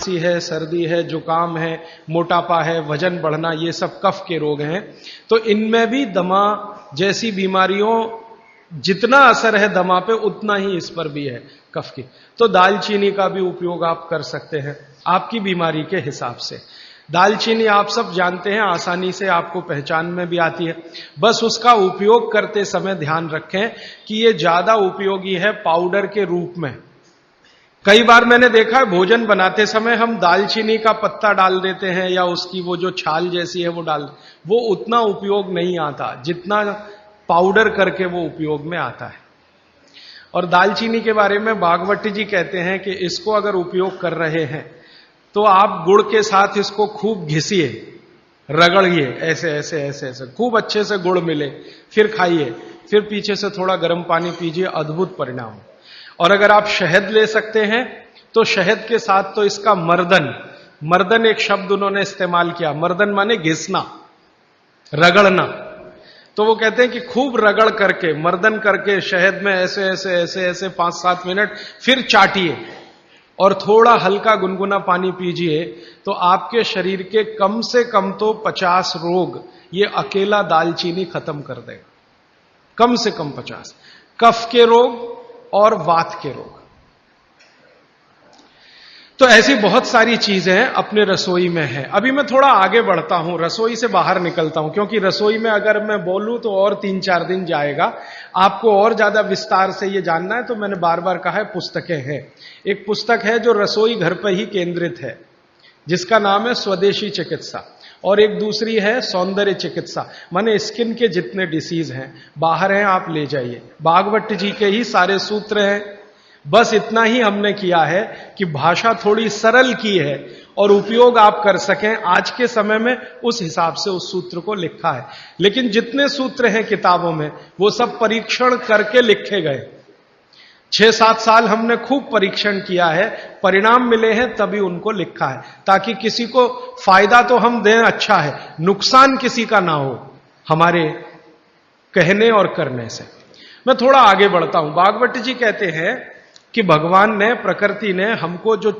खांसी है, सर्दी है, जुकाम है, मोटापा है, वजन बढ़ना, ये सब कफ के रोग हैं। तो इनमें भी दमा जैसी बीमारियों जितना असर है दमा पे उतना ही इस पर भी है कफ की। तो दालचीनी का भी उपयोग आप कर सकते हैं आपकी बीमारी के हिसाब से। दालचीनी आप सब जानते हैं, आसानी से आपको पहचान में भी आती है। बस उसका उपयोग करते समय ध्यान रखें कि ये ज्यादा उपयोगी है पाउडर के रूप में। कई बार मैंने देखा है भोजन बनाते समय हम दालचीनी का पत्ता डाल देते हैं या उसकी वो जो छाल जैसी है वो वो उतना उपयोग नहीं आता जितना पाउडर करके वो उपयोग में आता है। और दालचीनी के बारे में भागवत जी कहते हैं कि इसको अगर उपयोग कर रहे हैं तो आप गुड़ के साथ इसको खूब घिसिए, रगड़िए, ऐसे ऐसे ऐसे ऐसे खूब अच्छे से गुड़ मिले, फिर खाइए, फिर पीछे से थोड़ा गर्म पानी पीजिए, अद्भुत परिणाम। और अगर आप शहद ले सकते हैं तो शहद के साथ तो इसका मर्दन एक शब्द उन्होंने इस्तेमाल किया। मर्दन माने घिसना, रगड़ना। तो वो कहते हैं कि खूब रगड़ करके, मर्दन करके शहद में ऐसे ऐसे ऐसे ऐसे 5-7 मिनट, फिर चाटिए और थोड़ा हल्का गुनगुना पानी पीजिए, तो आपके शरीर के कम से कम तो 50 रोग ये अकेला दालचीनी खत्म कर देगा। कम से कम 50 कफ के रोग और वात के रोग। तो ऐसी बहुत सारी चीजें अपने रसोई में हैं। अभी मैं थोड़ा आगे बढ़ता हूं, रसोई से बाहर निकलता हूं, क्योंकि रसोई में अगर मैं बोलूं तो और 3-4 दिन जाएगा। आपको और ज्यादा विस्तार से ये जानना है तो मैंने बार बार कहा है पुस्तकें हैं। एक पुस्तक है जो रसोई घर पर ही केंद्रित है, जिसका नाम है स्वदेशी चिकित्सा, और एक दूसरी है सौंदर्य चिकित्सा, माने स्किन के जितने डिसीज हैं बाहर हैं आप ले जाइए। भागवत जी के ही सारे सूत्र हैं। बस इतना ही हमने किया है कि भाषा थोड़ी सरल की है और उपयोग आप कर सकें आज के समय में, उस हिसाब से उस सूत्र को लिखा है। लेकिन जितने सूत्र हैं किताबों में वो सब परीक्षण करके लिखे गए। 6-7 साल हमने खूब परीक्षण किया है, परिणाम मिले हैं तभी उनको लिखा है, ताकि किसी को फायदा तो हम दें, अच्छा है, नुकसान किसी का ना हो हमारे कहने और करने से। मैं थोड़ा आगे बढ़ता हूं। भागवत जी कहते हैं कि भगवान ने, प्रकृति ने हमको जो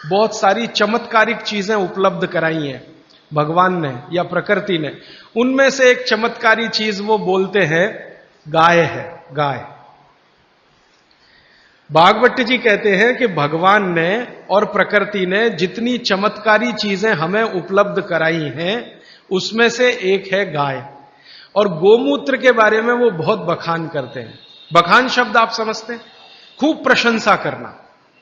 बहुत सारी चमत्कारिक चीजें उपलब्ध कराई हैं, भगवान ने या प्रकृति ने, उनमें से एक चमत्कारी चीज वो बोलते हैं गाय है। गाय। भागवत जी कहते हैं कि भगवान ने और प्रकृति ने जितनी चमत्कारी चीजें हमें उपलब्ध कराई हैं उसमें से एक है गाय। और गोमूत्र के बारे में वो बहुत बखान करते हैं। बखान शब्द आप समझते हैं, खूब प्रशंसा करना,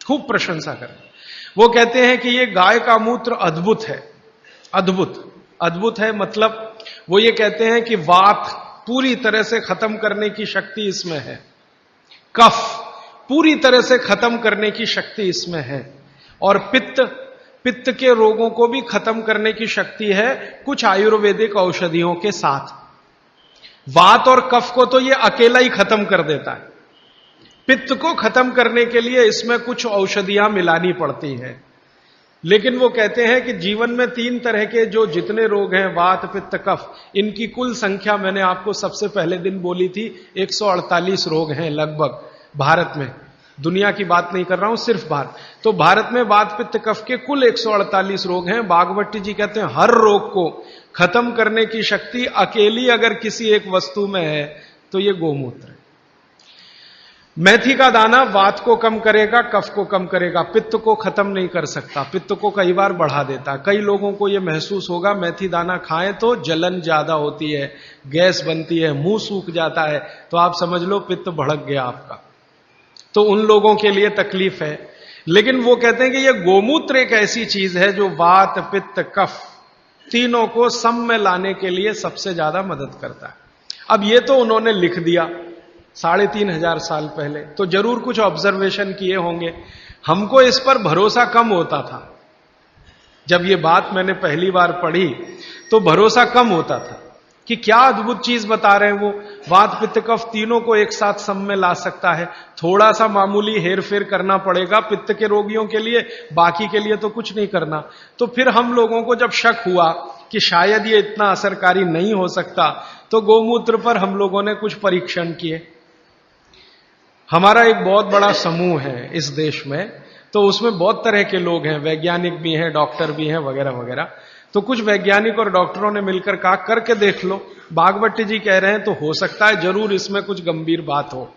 खूब प्रशंसा करना। वो कहते हैं कि ये गाय का मूत्र अद्भुत है। अद्भुत है मतलब वो ये कहते हैं कि वात पूरी तरह से खत्म करने की शक्ति इसमें है, कफ पूरी तरह से खत्म करने की शक्ति इसमें है, और पित्त के रोगों को भी खत्म करने की शक्ति है कुछ आयुर्वेदिक औषधियों के साथ। वात और कफ को तो ये अकेला ही खत्म कर देता है, पित्त को खत्म करने के लिए इसमें कुछ औषधियां मिलानी पड़ती हैं। लेकिन वो कहते हैं कि जीवन में 3 तरह के जो जितने रोग हैं, वात, पित्त, कफ, इनकी कुल संख्या मैंने आपको सबसे पहले दिन बोली थी, 148 रोग हैं लगभग भारत में। दुनिया की बात नहीं कर रहा हूं, सिर्फ भारत। तो भारत में वात, पित्त, कफ के कुल 148 रोग हैं। भागवत जी कहते हैं हर रोग को खत्म करने की शक्ति अकेली अगर किसी एक वस्तु में है तो ये गोमूत्र है। मेथी का दाना वात को कम करेगा, कफ को कम करेगा, पित्त को खत्म नहीं कर सकता, पित्त को कई बार बढ़ा देता। कई लोगों को यह महसूस होगा मेथी दाना खाएं तो जलन ज्यादा होती है, गैस बनती है, मुंह सूख जाता है, तो आप समझ लो पित्त भड़क गया आपका। तो उन लोगों के लिए तकलीफ है। लेकिन वो कहते हैं कि यह गोमूत्र एक ऐसी चीज है जो वात, पित्त, कफ तीनों को सम में लाने के लिए सबसे ज्यादा मदद करता है। अब ये तो उन्होंने लिख दिया 3500 साल पहले, तो जरूर कुछ ऑब्जर्वेशन किए होंगे। हमको इस पर भरोसा कम होता था। जब ये बात मैंने पहली बार पढ़ी तो भरोसा कम होता था कि क्या अद्भुत चीज बता रहे हैं वो, वात, पित्त, कफ तीनों को एक साथ सम में ला सकता है। थोड़ा सा मामूली हेरफेर करना पड़ेगा पित्त के रोगियों के लिए, बाकी के लिए तो कुछ नहीं करना। तो फिर हम लोगों को जब शक हुआ कि शायद ये इतना असरकारी नहीं हो सकता, तो गोमूत्र पर हम लोगों ने कुछ परीक्षण किए। हमारा एक बहुत बड़ा समूह है इस देश में, तो उसमें बहुत तरह के लोग हैं, वैज्ञानिक भी हैं, डॉक्टर भी हैं, वगैरह वगैरह। तो कुछ वैज्ञानिक और डॉक्टरों ने मिलकर कहा करके देख लो। बागवती जी कह रहे हैं तो हो सकता है जरूर इसमें कुछ गंभीर बात हो,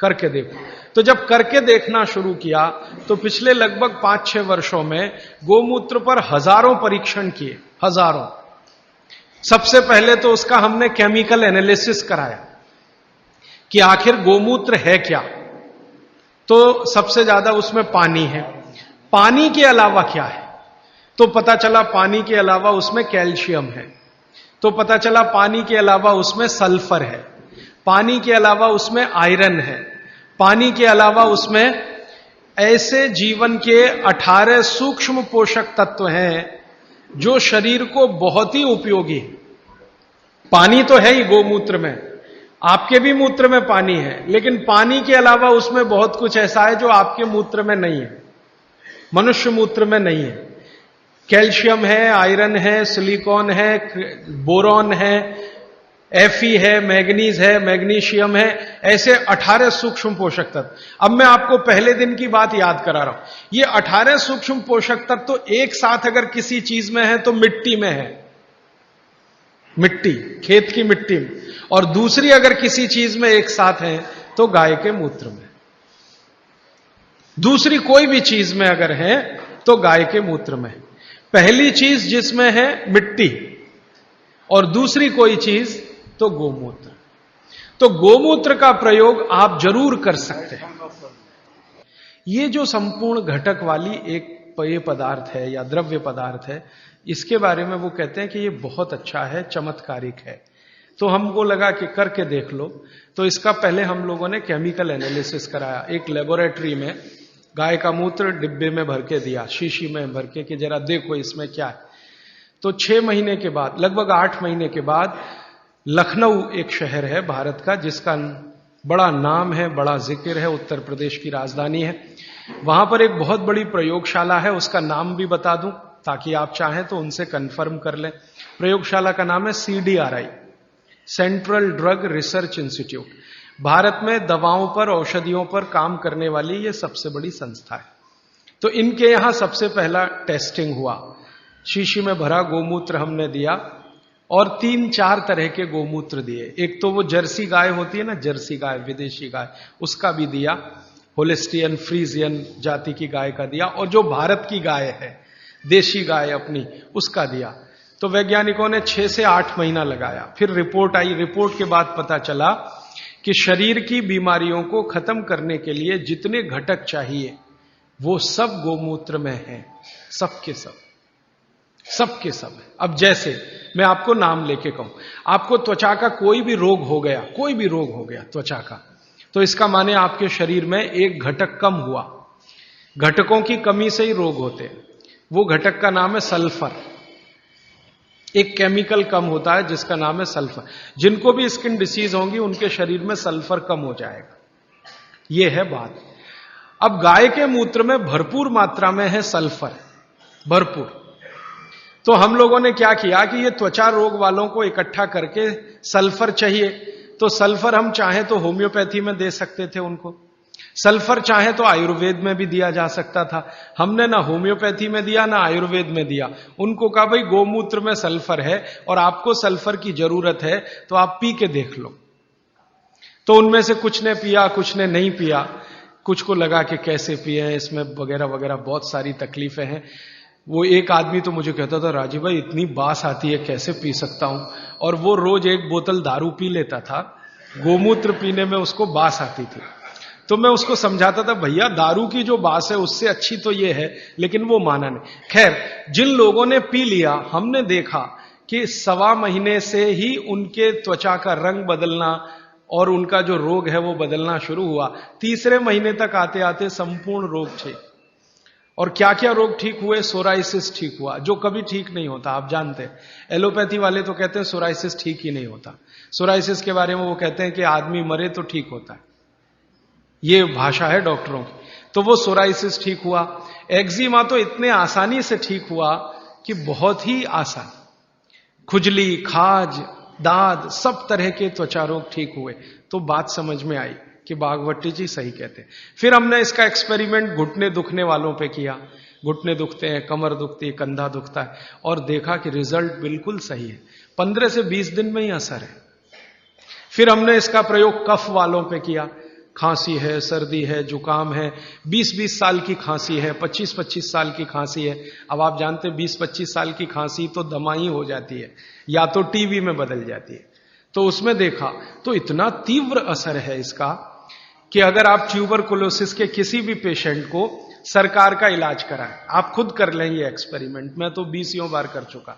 करके देखो। तो जब करके देखना शुरू किया तो पिछले लगभग 5-6 वर्षों में गोमूत्र पर हजारों परीक्षण किए, हजारों। सबसे पहले तो उसका हमने केमिकल एनालिसिस कराया कि आखिर गोमूत्र है क्या। तो सबसे ज्यादा उसमें पानी है। पानी के अलावा क्या है? तो पता चला पानी के अलावा उसमें कैल्शियम है। तो पता चला पानी के अलावा उसमें सल्फर है। पानी के अलावा उसमें आयरन है। पानी के अलावा उसमें ऐसे जीवन के 18 सूक्ष्म पोषक तत्व हैं जो शरीर को बहुत ही उपयोगी है। पानी तो है ही गोमूत्र में, आपके भी मूत्र में पानी है, लेकिन पानी के अलावा उसमें बहुत कुछ ऐसा है जो आपके मूत्र में नहीं है, मनुष्य मूत्र में नहीं है। कैल्शियम है, आयरन है, सिलिकॉन है, बोरॉन है, एफी है, मैग्नीज है, मैग्नीशियम है, ऐसे 18 सूक्ष्म पोषक तत्व। अब मैं आपको पहले दिन की बात याद करा रहा हूं। ये 18 सूक्ष्म पोषक तत्व तो एक साथ अगर किसी चीज में है तो मिट्टी में है, मिट्टी, खेत की मिट्टी में, और दूसरी अगर किसी चीज में एक साथ है तो गाय के मूत्र में। दूसरी कोई भी चीज में अगर है तो गाय के मूत्र में। पहली चीज जिसमें है मिट्टी और दूसरी कोई चीज तो गोमूत्र। तो गोमूत्र का प्रयोग आप जरूर कर सकते हैं। ये जो संपूर्ण घटक वाली एक पेय पदार्थ है या द्रव्य पदार्थ है, इसके बारे में वो कहते हैं कि ये बहुत अच्छा है, चमत्कारिक है। तो हमको लगा कि करके देख लो। तो इसका पहले हम लोगों ने केमिकल एनालिसिस कराया। एक लेबोरेटरी में गाय का मूत्र डिब्बे में भर के दिया, शीशी में भर के, कि जरा देखो इसमें क्या है। तो 6 महीने के बाद, लगभग 8 महीने के बाद, लखनऊ एक शहर है भारत का जिसका बड़ा नाम है, बड़ा जिक्र है, उत्तर प्रदेश की राजधानी है। वहां पर एक बहुत बड़ी प्रयोगशाला है, उसका नाम भी बता दूं ताकि आप चाहें तो उनसे कंफर्म कर लें। प्रयोगशाला का नाम है CDRI, central drug research institute. Bharat में दवाओं पर, औषधियों पर काम करने वाली ये सबसे बड़ी संस्था है। तो इनके यहां सबसे पहला टेस्टिंग हुआ। शीशी में भरा गोमूत्र हमने दिया और 3-4 तरह के गोमूत्र दिए। एक तो वो जर्सी गाय होती है ना, जर्सी गाय, विदेशी गाय, उसका भी दिया। होलिस्टियन फ्रीजियन जाति की गाय का दिया, और जो भारत की गाय है, देशी गाय अपनी, उसका दिया। तो वैज्ञानिकों ने 6 से 8 महीना लगाया। फिर रिपोर्ट आई। रिपोर्ट के बाद पता चला कि शरीर की बीमारियों को खत्म करने के लिए जितने घटक चाहिए वो सब गोमूत्र में हैं, सबके सब, सबके सब है। अब जैसे मैं आपको नाम लेके कहूं, आपको त्वचा का कोई भी रोग हो गया, कोई भी रोग हो गया त्वचा का, तो इसका माने आपके शरीर में एक घटक कम हुआ। घटकों की कमी से ही रोग होते हैं। वो घटक का नाम है सल्फर। एक केमिकल कम होता है जिसका नाम है सल्फर। जिनको भी स्किन डिसीज होंगी उनके शरीर में सल्फर कम हो जाएगा। यह है बात। अब गाय के मूत्र में भरपूर मात्रा में है सल्फर, भरपूर। तो हम लोगों ने क्या किया कि ये त्वचा रोग वालों को इकट्ठा करके, सल्फर चाहिए तो सल्फर हम चाहें तो होम्योपैथी में दे सकते थे उनको, सल्फर चाहे तो आयुर्वेद में भी दिया जा सकता था। हमने ना होम्योपैथी में दिया ना आयुर्वेद में दिया। उनको कहा भाई गोमूत्र में सल्फर है और आपको सल्फर की जरूरत है तो आप पी के देख लो। तो उनमें से कुछ ने पिया, कुछ ने नहीं पिया, कुछ को लगा कि कैसे पिए, इसमें वगैरह वगैरह बहुत सारी तकलीफें हैं। वो एक आदमी तो मुझे कहता था, राजीव भाई इतनी बास आती है, कैसे पी सकता हूं। और वो रोज 1 बोतल दारू पी लेता था, गोमूत्र पीने में उसको बास आती थी। तो मैं उसको समझाता था, भैया दारू की जो बास है उससे अच्छी तो ये है, लेकिन वो माना नहीं। खैर, जिन लोगों ने पी लिया, हमने देखा कि 1.25 महीने से ही उनके त्वचा का रंग बदलना और उनका जो रोग है वो बदलना शुरू हुआ। 3रे महीने तक आते आते संपूर्ण रोग ठीक। और क्या क्या रोग ठीक हुए? सोराइसिस ठीक हुआ, जो कभी ठीक नहीं होता, आप जानते हैं। एलोपैथी वाले तो कहते हैं सोराइसिस ठीक ही नहीं होता। सोराइसिस के बारे में वो कहते हैं कि आदमी मरे तो ठीक होता है, ये भाषा है डॉक्टरों की। तो वो सोराइसिस ठीक हुआ। एक्जिमा तो इतने आसानी से ठीक हुआ कि बहुत ही आसान। खुजली, खाज, दाद, सब तरह के त्वचा रोग ठीक हुए। तो बात समझ में आई कि भागवती जी सही कहते हैं। फिर हमने इसका एक्सपेरिमेंट घुटने दुखने वालों पे किया, घुटने दुखते हैं, कमर दुखती है, कंधा दुखता है, और देखा कि रिजल्ट बिल्कुल सही है, 15 से 20 दिन में ही असर है। फिर हमने इसका प्रयोग कफ वालों पे किया, खांसी है, सर्दी है, जुकाम है, 20-20 साल की खांसी है, 25-25 साल की खांसी है। अब आप जानते हैं 20-25 साल की खांसी तो दमाई हो जाती है या तो टीबी में बदल जाती है। तो उसमें देखा तो इतना तीव्र असर है इसका कि अगर आप ट्यूबरकुलोसिस के किसी भी पेशेंट को सरकार का इलाज कराएं, आप खुद कर लें ये एक्सपेरिमेंट, मैं तो 20 बार कर चुका।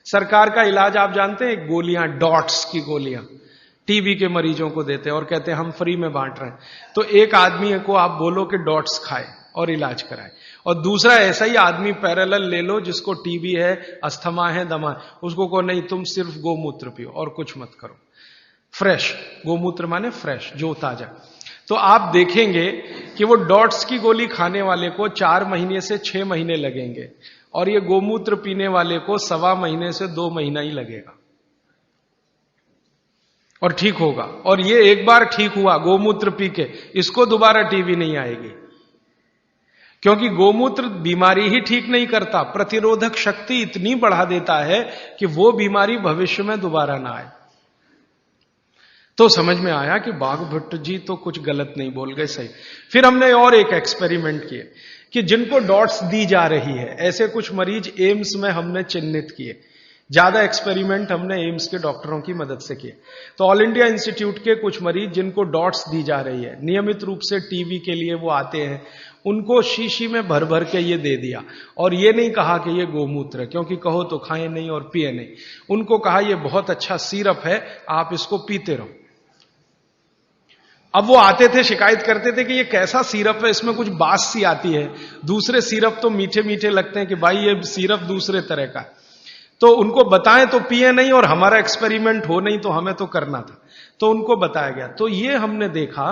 सरकार का इलाज आप जानते हैं, गोलियां, डॉट्स की गोलियां टीबी के मरीजों को देते हैं और कहते हैं हम फ्री में बांट रहे हैं। तो एक आदमी को आप बोलो कि डॉट्स खाए और इलाज कराए, और दूसरा ऐसा ही आदमी पैरेलल ले लो जिसको टीबी है, अस्थमा है, दमा है, उसको को नहीं तुम सिर्फ गोमूत्र पियो और कुछ मत करो। फ्रेश गोमूत्र माने फ्रेश, जो ताजा। तो आप देखेंगे कि वो डॉट्स की गोली खाने वाले को 4 महीने से 6 महीने लगेंगे और ये गोमूत्र पीने वाले को 1.25 महीने से 2 महीना ही लगेगा और ठीक होगा। और ये एक बार ठीक हुआ गोमूत्र पी के, इसको दोबारा टीबी नहीं आएगी, क्योंकि गोमूत्र बीमारी ही ठीक नहीं करता, प्रतिरोधक शक्ति इतनी बढ़ा देता है कि वो बीमारी भविष्य में दोबारा ना आए। तो समझ में आया कि भागवत जी तो कुछ गलत नहीं बोल गए, सही। फिर हमने और एक एक्सपेरिमेंट किए कि जिनको डॉट्स दी जा रही है, ऐसे कुछ मरीज एम्स में हमने चिन्हित किए। ज्यादा एक्सपेरिमेंट हमने एम्स के डॉक्टरों की मदद से किए। तो ऑल इंडिया इंस्टीट्यूट के कुछ मरीज जिनको डॉट्स दी जा रही है, नियमित रूप से टीबी के लिए वो आते हैं, उनको शीशी में भर भर के ये दे दिया और ये नहीं कहा कि ये गोमूत्र है, क्योंकि कहो तो खाएं नहीं और पिए नहीं। उनको कहा ये बहुत अच्छा सिरप है, आप इसको पीते रहो। अब वो आते थे, शिकायत करते थे कि ये कैसा सिरप है, इसमें कुछ बास सी आती है, दूसरे सिरप तो मीठे मीठे लगते हैं, कि भाई ये सिरप दूसरे तरह का है। तो उनको बताएं तो पिए नहीं, और हमारा एक्सपेरिमेंट हो नहीं तो हमें तो करना था, तो उनको बताया गया। तो ये हमने देखा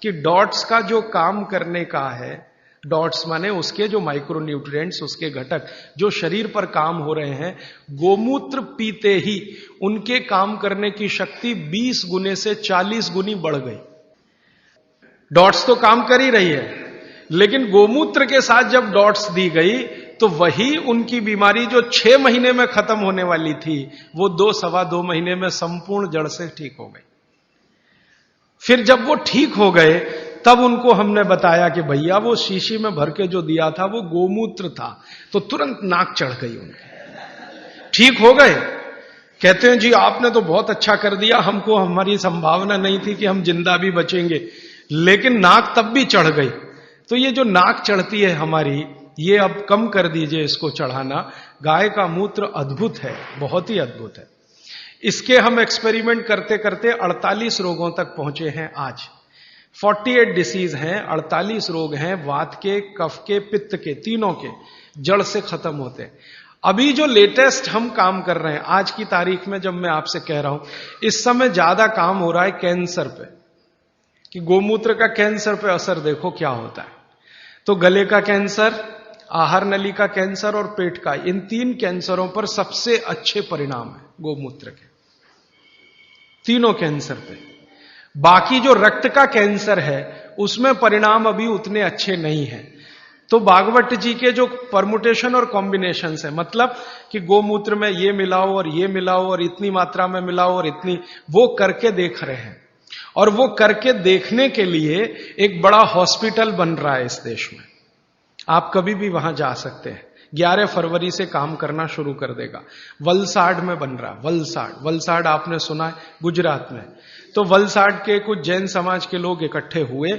कि डॉट्स का जो काम करने का है, डॉट्स माने उसके जो माइक्रोन्यूट्रिएंट्स, उसके घटक जो शरीर पर काम हो रहे हैं, गोमूत्र पीते ही उनके काम करने की शक्ति 20 गुने से 40 गुनी बढ़ गई। डॉट्स तो काम कर ही रही है, लेकिन गोमूत्र के साथ जब डॉट्स दी गई तो वही उनकी बीमारी जो 6 महीने में खत्म होने वाली थी, वो 2-2.25 महीने में संपूर्ण जड़ से ठीक हो गई। फिर जब वो ठीक हो गए तब उनको हमने बताया कि भैया वो शीशी में भर के जो दिया था वो गोमूत्र था। तो तुरंत नाक चढ़ गई उनकी, ठीक हो गए। कहते हैं जी आपने तो बहुत अच्छा कर दिया, हमको हमारी संभावना नहीं थी कि हम जिंदा भी बचेंगे, लेकिन नाक तब भी चढ़ गई। तो ये जो नाक चढ़ती है हमारी, ये अब कम कर दीजिए इसको चढ़ाना। गाय का मूत्र अद्भुत है, बहुत ही अद्भुत है। इसके हम एक्सपेरिमेंट करते करते 48 रोगों तक पहुंचे हैं आज। 48 डिसीज हैं, 48 रोग हैं, वात के, कफ के, पित्त के, तीनों के जड़ से खत्म होते हैं। अभी जो लेटेस्ट हम काम कर रहे हैं आज की तारीख में, जब मैं आपसे कह रहा हूं, इस समय ज्यादा काम हो रहा है कैंसर पे, कि गोमूत्र का कैंसर पे असर देखो क्या होता है। तो गले का कैंसर, आहार नली का कैंसर और पेट का, इन 3 कैंसरों पर सबसे अच्छे परिणाम है गोमूत्र के, तीनों कैंसर पे। बाकी जो रक्त का कैंसर है उसमें परिणाम अभी उतने अच्छे नहीं हैं। तो भागवत जी के जो परमुटेशन और कॉम्बिनेशन है, मतलब कि गोमूत्र में ये मिलाओ और ये मिलाओ और इतनी मात्रा में मिलाओ और इतनी, वो करके देख रहे हैं। और वो करके देखने के लिए एक बड़ा हॉस्पिटल बन रहा है इस देश में, आप कभी भी वहां जा सकते हैं। 11 फरवरी से काम करना शुरू कर देगा। वलसाड में बन रहा, वलसाड आपने सुना है, गुजरात में। तो वलसाड के कुछ जैन समाज के लोग इकट्ठे हुए,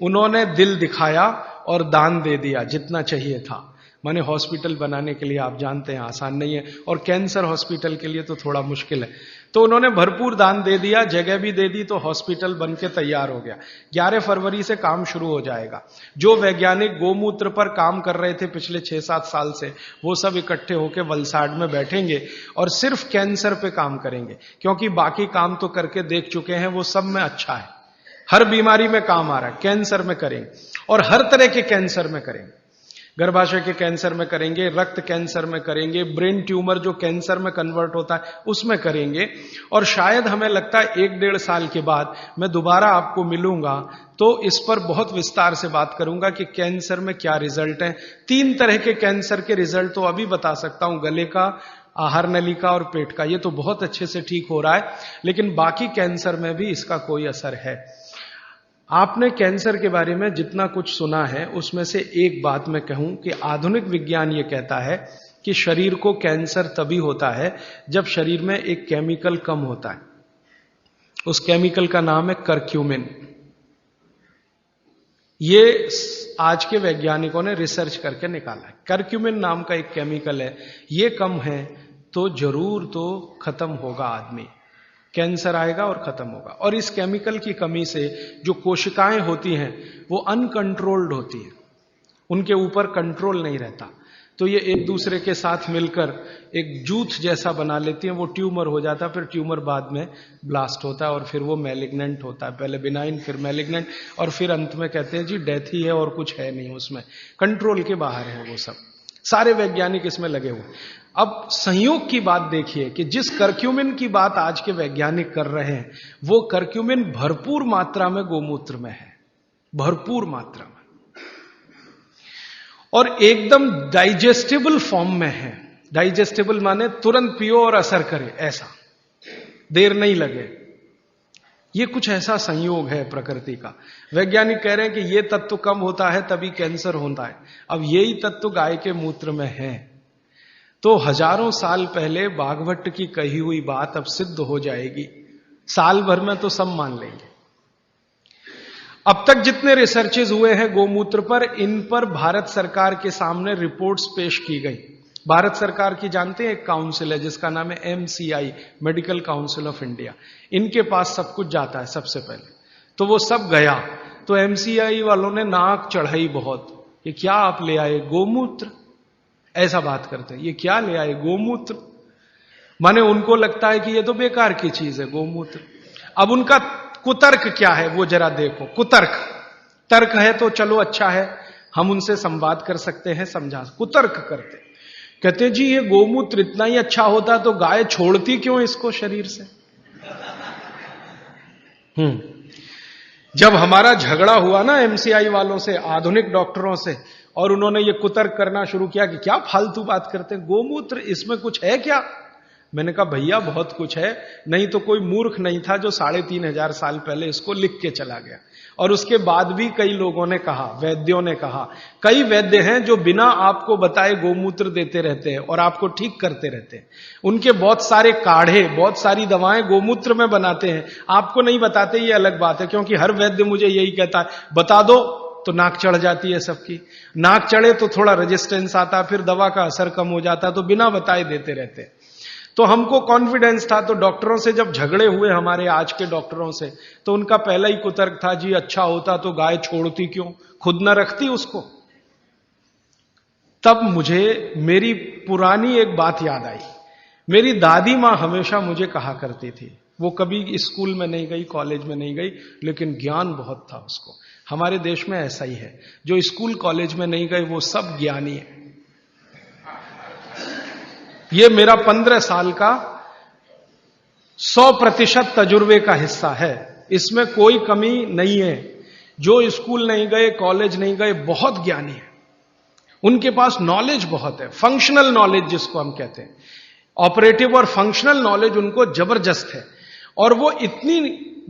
उन्होंने दिल दिखाया और दान दे दिया जितना चाहिए था। माने हॉस्पिटल बनाने के लिए आप जानते हैं आसान नहीं है, और कैंसर हॉस्पिटल के लिए तो थोड़ा मुश्किल है। तो उन्होंने भरपूर दान दे दिया, जगह भी दे दी, तो हॉस्पिटल बन के तैयार हो गया। 11 फरवरी से काम शुरू हो जाएगा। जो वैज्ञानिक गोमूत्र पर काम कर रहे थे पिछले 6-7 साल से, वो सब इकट्ठे होकर वलसाड में बैठेंगे और सिर्फ कैंसर पे काम करेंगे, क्योंकि बाकी काम तो करके देख चुके हैं, वो सब में अच्छा है, हर बीमारी में काम आ रहा है। कैंसर में करेंगे और हर तरह के कैंसर में करेंगे। गर्भाशय के कैंसर में करेंगे, रक्त कैंसर में करेंगे, ब्रेन ट्यूमर जो कैंसर में कन्वर्ट होता है उसमें करेंगे। और शायद हमें लगता है 1-1.5 साल के बाद मैं दोबारा आपको मिलूंगा तो इस पर बहुत विस्तार से बात करूंगा कि कैंसर में क्या रिजल्ट है। 3 तरह के कैंसर के रिजल्ट तो अभी बता सकता हूं, गले का, आहार नली का और पेट का। ये तो बहुत अच्छे से ठीक हो रहा है, लेकिन बाकी कैंसर में भी इसका कोई असर है। आपने कैंसर के बारे में जितना कुछ सुना है उसमें से एक बात मैं कहूं कि आधुनिक विज्ञान ये कहता है कि शरीर को कैंसर तभी होता है जब शरीर में एक केमिकल कम होता है। उस केमिकल का नाम है कर्क्यूमिन। ये आज के वैज्ञानिकों ने रिसर्च करके निकाला है। कर्क्यूमिन नाम का एक केमिकल है, ये कम है तो जरूर तो खत्म होगा आदमी, कैंसर आएगा और खत्म होगा। और इस केमिकल की कमी से जो कोशिकाएं होती हैं वो अनकंट्रोल्ड होती हैं, उनके ऊपर कंट्रोल नहीं रहता, तो ये एक दूसरे के साथ मिलकर एक जूथ जैसा बना लेती हैं। वो ट्यूमर हो जाता है, फिर ट्यूमर बाद में ब्लास्ट होता है और फिर वो मैलिग्नेंट होता है, पहले बिनाइन फिर मैलिग्नेंट, और फिर अंत में कहते हैं जी डेथ ही है और कुछ है नहीं, उसमें कंट्रोल के बाहर है वो सब। सारे वैज्ञानिक इसमें लगे हुए। अब संयोग की बात देखिए कि जिस कर्क्यूमिन की बात आज के वैज्ञानिक कर रहे हैं वो कर्क्यूमिन भरपूर मात्रा में गोमूत्र में है, भरपूर मात्रा में, और एकदम डाइजेस्टेबल फॉर्म में है। डाइजेस्टेबल माने तुरंत पियो और असर करे, ऐसा देर नहीं लगे। ये कुछ ऐसा संयोग है प्रकृति का। वैज्ञानिक कह रहे हैं कि ये तत्व कम होता है तभी कैंसर होता है। अब यही तत्व गाय के मूत्र में है, तो हजारों साल पहले बाघभट्ट की कही हुई बात अब सिद्ध हो जाएगी। साल भर में तो सब मान लेंगे। अब तक जितने रिसर्चेज हुए हैं गोमूत्र पर, इन पर भारत सरकार के सामने रिपोर्ट्स पेश की गई। भारत सरकार की जानते हैं एक काउंसिल है जिसका नाम है MCI, medical council of India. इनके पास सब कुछ जाता है सबसे पहले, तो वो सब गया तो MCI वालों ने नाक चढ़ाई बहुत कि क्या आप ले आए गोमूत्र, ऐसा बात करते हैं, ये क्या ले आए गोमूत्र। माने उनको लगता है कि ये तो बेकार की चीज है गोमूत्र। अब उनका कुतर्क क्या है वो जरा देखो। कुतर्क, तर्क है तो चलो अच्छा है, हम उनसे संवाद कर सकते हैं, समझा। कुतर्क करते, कहते जी ये गोमूत्र इतना ही अच्छा होता तो गाय छोड़ती क्यों इसको शरीर से। जब हमारा झगड़ा हुआ ना MCI वालों से, आधुनिक डॉक्टरों से, और उन्होंने ये कुतर्क करना शुरू किया कि क्या फालतू बात करते हैं, गोमूत्र इसमें कुछ है क्या। मैंने कहा भैया बहुत कुछ है, नहीं तो कोई मूर्ख नहीं था जो 3500 साल पहले इसको लिख के चला गया। और उसके बाद भी कई लोगों ने कहा, वैद्यों ने कहा, कई वैद्य हैं जो बिना आपको बताए गोमूत्र देते रहते हैं और आपको ठीक करते रहते हैं। उनके बहुत सारे काढ़े, बहुत सारी दवाएं गोमूत्र में बनाते हैं, आपको नहीं बताते, ये अलग बात है। क्योंकि हर वैद्य मुझे यही कहता है बता दो, तो नाक चढ़ जाती है सबकी। नाक चढ़े तो थोड़ा रेजिस्टेंस आता, फिर दवा का असर कम हो जाता, तो बिना बताए देते रहते हैं। तो हमको कॉन्फिडेंस था, तो डॉक्टरों से जब झगड़े हुए हमारे आज के डॉक्टरों से, तो उनका पहला ही कुतर्क था जी अच्छा होता तो गाय छोड़ती क्यों, खुद न रखती उसको। तब मुझे मेरी पुरानी एक बात याद आई। मेरी दादी मां हमेशा मुझे कहा करती थी, वो कभी स्कूल में नहीं गई, कॉलेज में नहीं गई, लेकिन ज्ञान बहुत था उसको। हमारे देश में ऐसा ही है, जो स्कूल कॉलेज में नहीं गए वो सब ज्ञानी है। ये मेरा 15 साल का 100% तजुर्बे का हिस्सा है, इसमें कोई कमी नहीं है। जो स्कूल नहीं गए, कॉलेज नहीं गए, बहुत ज्ञानी है, उनके पास नॉलेज बहुत है, फंक्शनल नॉलेज जिसको हम कहते हैं। ऑपरेटिव और फंक्शनल नॉलेज उनको जबरदस्त है, और वो इतनी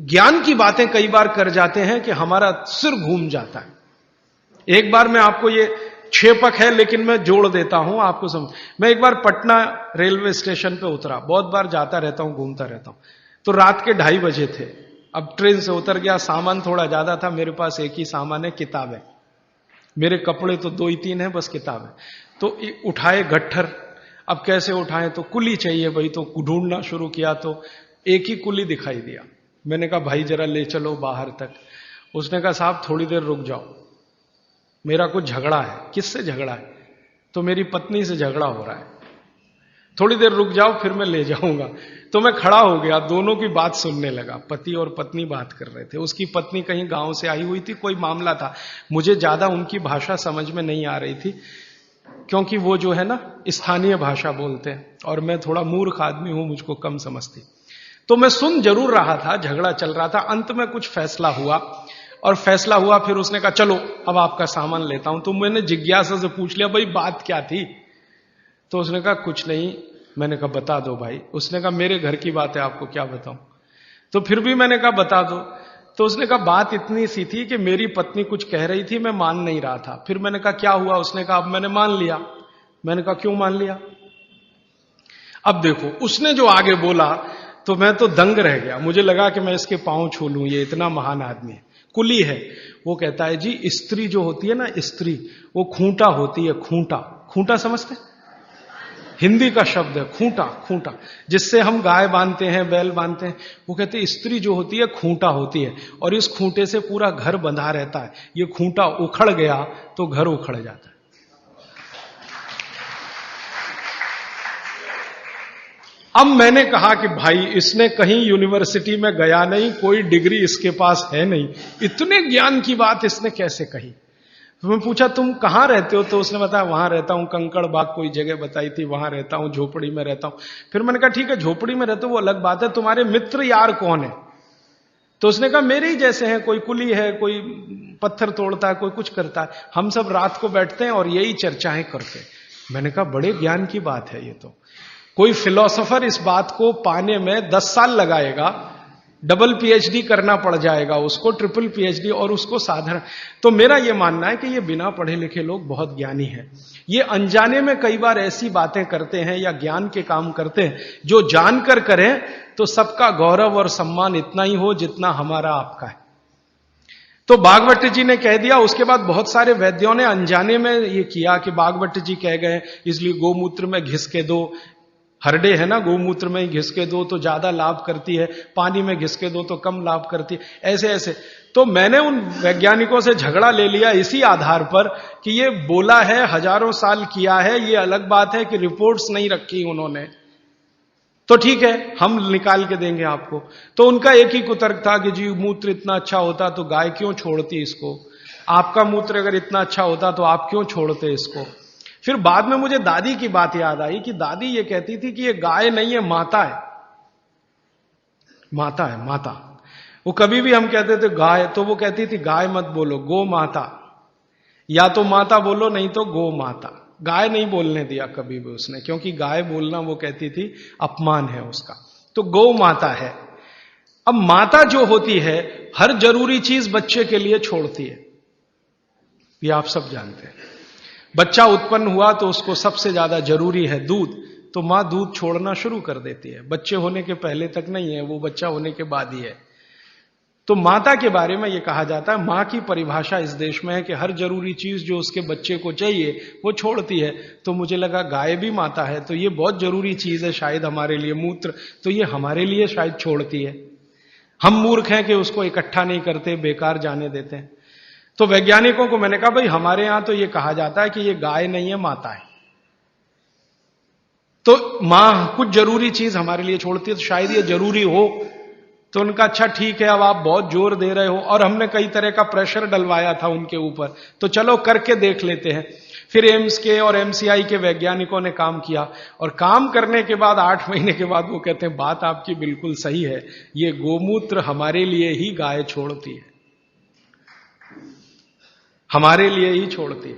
ज्ञान की बातें कई बार कर जाते हैं कि हमारा सिर घूम जाता है। एक बार मैं आपको ये क्षेपक है लेकिन मैं जोड़ देता हूं आपको समझ। मैं एक बार पटना रेलवे स्टेशन पे उतरा, बहुत बार जाता रहता हूं, घूमता रहता हूं, तो रात के 2:30 बजे थे। अब ट्रेन से उतर गया, सामान थोड़ा ज्यादा था, मेरे पास एक ही सामान है, किताब है। मेरे कपड़े तो 2 ही 3 है, बस किताब है। तो उठाए गट्ठर, अब कैसे उठाएं, तो कुली चाहिए भाई, तो ढूंढना शुरू किया तो एक ही कुली दिखाई दिया। मैंने कहा भाई जरा ले चलो बाहर तक। उसने कहा साहब थोड़ी देर रुक जाओ, मेरा कुछ झगड़ा है। किससे झगड़ा है? तो मेरी पत्नी से झगड़ा हो रहा है, थोड़ी देर रुक जाओ फिर मैं ले जाऊंगा। तो मैं खड़ा हो गया, दोनों की बात सुनने लगा। पति और पत्नी बात कर रहे थे, उसकी पत्नी कहीं गांव से आई हुई थी, कोई मामला था, मुझे ज्यादा उनकी भाषा समझ में नहीं आ रही थी। क्योंकि वो जो है ना स्थानीय भाषा बोलते हैं और मैं थोड़ा मूर्ख आदमी हूं, मुझको कम समझती। तो मैं सुन जरूर रहा था, झगड़ा चल रहा था, अंत में कुछ फैसला हुआ और फैसला हुआ फिर उसने कहा चलो अब आपका सामान लेता हूं। तो मैंने जिज्ञासा से पूछ लिया भाई बात क्या थी? तो उसने कहा कुछ नहीं। मैंने कहा बता दो भाई। उसने कहा मेरे घर की बात है, आपको क्या बताऊं? तो फिर भी मैंने कहा बता दो। तो उसने कहा बात इतनी सी थी कि मेरी पत्नी कुछ कह रही थी, मैं मान नहीं रहा था। फिर मैंने कहा क्या हुआ? उसने कहा अब मैंने मान लिया। मैंने कहा क्यों मान लिया? अब देखो उसने जो आगे बोला तो मैं तो दंग रह गया। मुझे लगा कि मैं इसके पांव छू लूं, ये इतना महान आदमी है, कुली है। वो कहता है जी स्त्री जो होती है ना, स्त्री वो खूंटा होती है। खूंटा, खूंटा समझते? हिंदी का शब्द है खूंटा। खूंटा जिससे हम गाय बांधते हैं, बैल बांधते हैं। वो कहते हैं स्त्री जो होती है खूंटा होती है और इस खूंटे से पूरा घर बंधा रहता है। ये खूंटा उखड़ गया तो घर उखड़ जाता है। अब मैंने कहा कि भाई इसने कहीं यूनिवर्सिटी में गया नहीं, कोई डिग्री इसके पास है नहीं, इतने ज्ञान की बात इसने कैसे कही? तो मैं पूछा तुम कहां रहते हो? तो उसने बताया वहां रहता हूं, कंकड़ बाग कोई जगह बताई थी, वहां रहता हूं, झोपड़ी में रहता हूं। फिर मैंने कहा ठीक है झोपड़ी में रहते हो वो अलग बात है, तुम्हारे मित्र यार कौन है? तो उसने कहा मेरे ही जैसे हैं, कोई कुली है, कोई पत्थर तोड़ता है, कोई कुछ करता है, हम सब रात को बैठते हैं और यही चर्चाएं करते हैं। मैंने कहा बड़े ज्ञान की बात है ये तो। कोई फिलोसोफर इस बात को पाने में 10 साल लगाएगा, डबल पीएचडी करना पड़ जाएगा उसको, ट्रिपल पीएचडी, और उसको साधारण। तो मेरा यह मानना है कि ये बिना पढ़े लिखे लोग बहुत ज्ञानी हैं। ये अनजाने में कई बार ऐसी बातें करते हैं या ज्ञान के काम करते हैं जो जानकर करें तो सबका गौरव और सम्मान इतना ही हो जितना हमारा आपका है। तो बागवट जी ने कह दिया। उसके बाद बहुत सारे वैद्यों ने अनजाने में ये किया कि बागवट जी कह गए इसलिए गोमूत्र में घिस के दो, हरडे है ना, गोमूत्र में घिस के दो तो ज्यादा लाभ करती है, पानी में घिस के दो तो कम लाभ करती है, ऐसे ऐसे। तो मैंने उन वैज्ञानिकों से झगड़ा ले लिया इसी आधार पर कि ये बोला है, हजारों साल किया है। ये अलग बात है कि रिपोर्ट्स नहीं रखी उन्होंने, तो ठीक है हम निकाल के देंगे आपको। तो उनका एक ही कुतर्क था कि जी मूत्र इतना अच्छा होता तो गाय क्यों छोड़ती इसको, आपका मूत्र अगर इतना अच्छा होता तो आप क्यों छोड़ते इसको। फिर बाद में मुझे दादी की बात याद आई कि दादी ये कहती थी कि ये गाय नहीं है, माता है, माता है, माता। वो कभी भी हम कहते थे गाय तो वो कहती थी गाय मत बोलो, गो माता, या तो माता बोलो नहीं तो गो माता। गाय नहीं बोलने दिया कभी भी उसने, क्योंकि गाय बोलना वो कहती थी अपमान है उसका। तो गौ माता है। अब माता जो होती है हर जरूरी चीज बच्चे के लिए छोड़ती है, ये आप सब जानते हैं। बच्चा उत्पन्न हुआ तो उसको सबसे ज्यादा जरूरी है दूध, तो मां दूध छोड़ना शुरू कर देती है। बच्चे होने के पहले तक नहीं है, वो बच्चा होने के बाद ही है। तो माता के बारे में यह कहा जाता है, मां की परिभाषा इस देश में है कि हर जरूरी चीज जो उसके बच्चे को चाहिए वो छोड़ती है। तो मुझे लगा गाय भी माता है तो ये बहुत जरूरी चीज है शायद हमारे लिए, मूत्र, तो ये हमारे लिए शायद छोड़ती है। हम मूर्ख हैं कि उसको इकट्ठा नहीं करते, बेकार जाने देते हैं। तो वैज्ञानिकों को मैंने कहा भाई हमारे यहां तो ये कहा जाता है कि ये गाय नहीं है, माता है। तो मां कुछ जरूरी चीज हमारे लिए छोड़ती है तो शायद ये जरूरी हो। तो उनका अच्छा ठीक है, अब आप बहुत जोर दे रहे हो, और हमने कई तरह का प्रेशर डलवाया था उनके ऊपर, तो चलो करके देख लेते हैं। फिर एम्स के और एमसीआई के वैज्ञानिकों ने काम किया, और काम करने के बाद 8 महीने के बाद वो कहते हैं बात आपकी बिल्कुल सही है, ये गोमूत्र हमारे लिए ही गाय छोड़ती है, हमारे लिए ही छोड़ती है।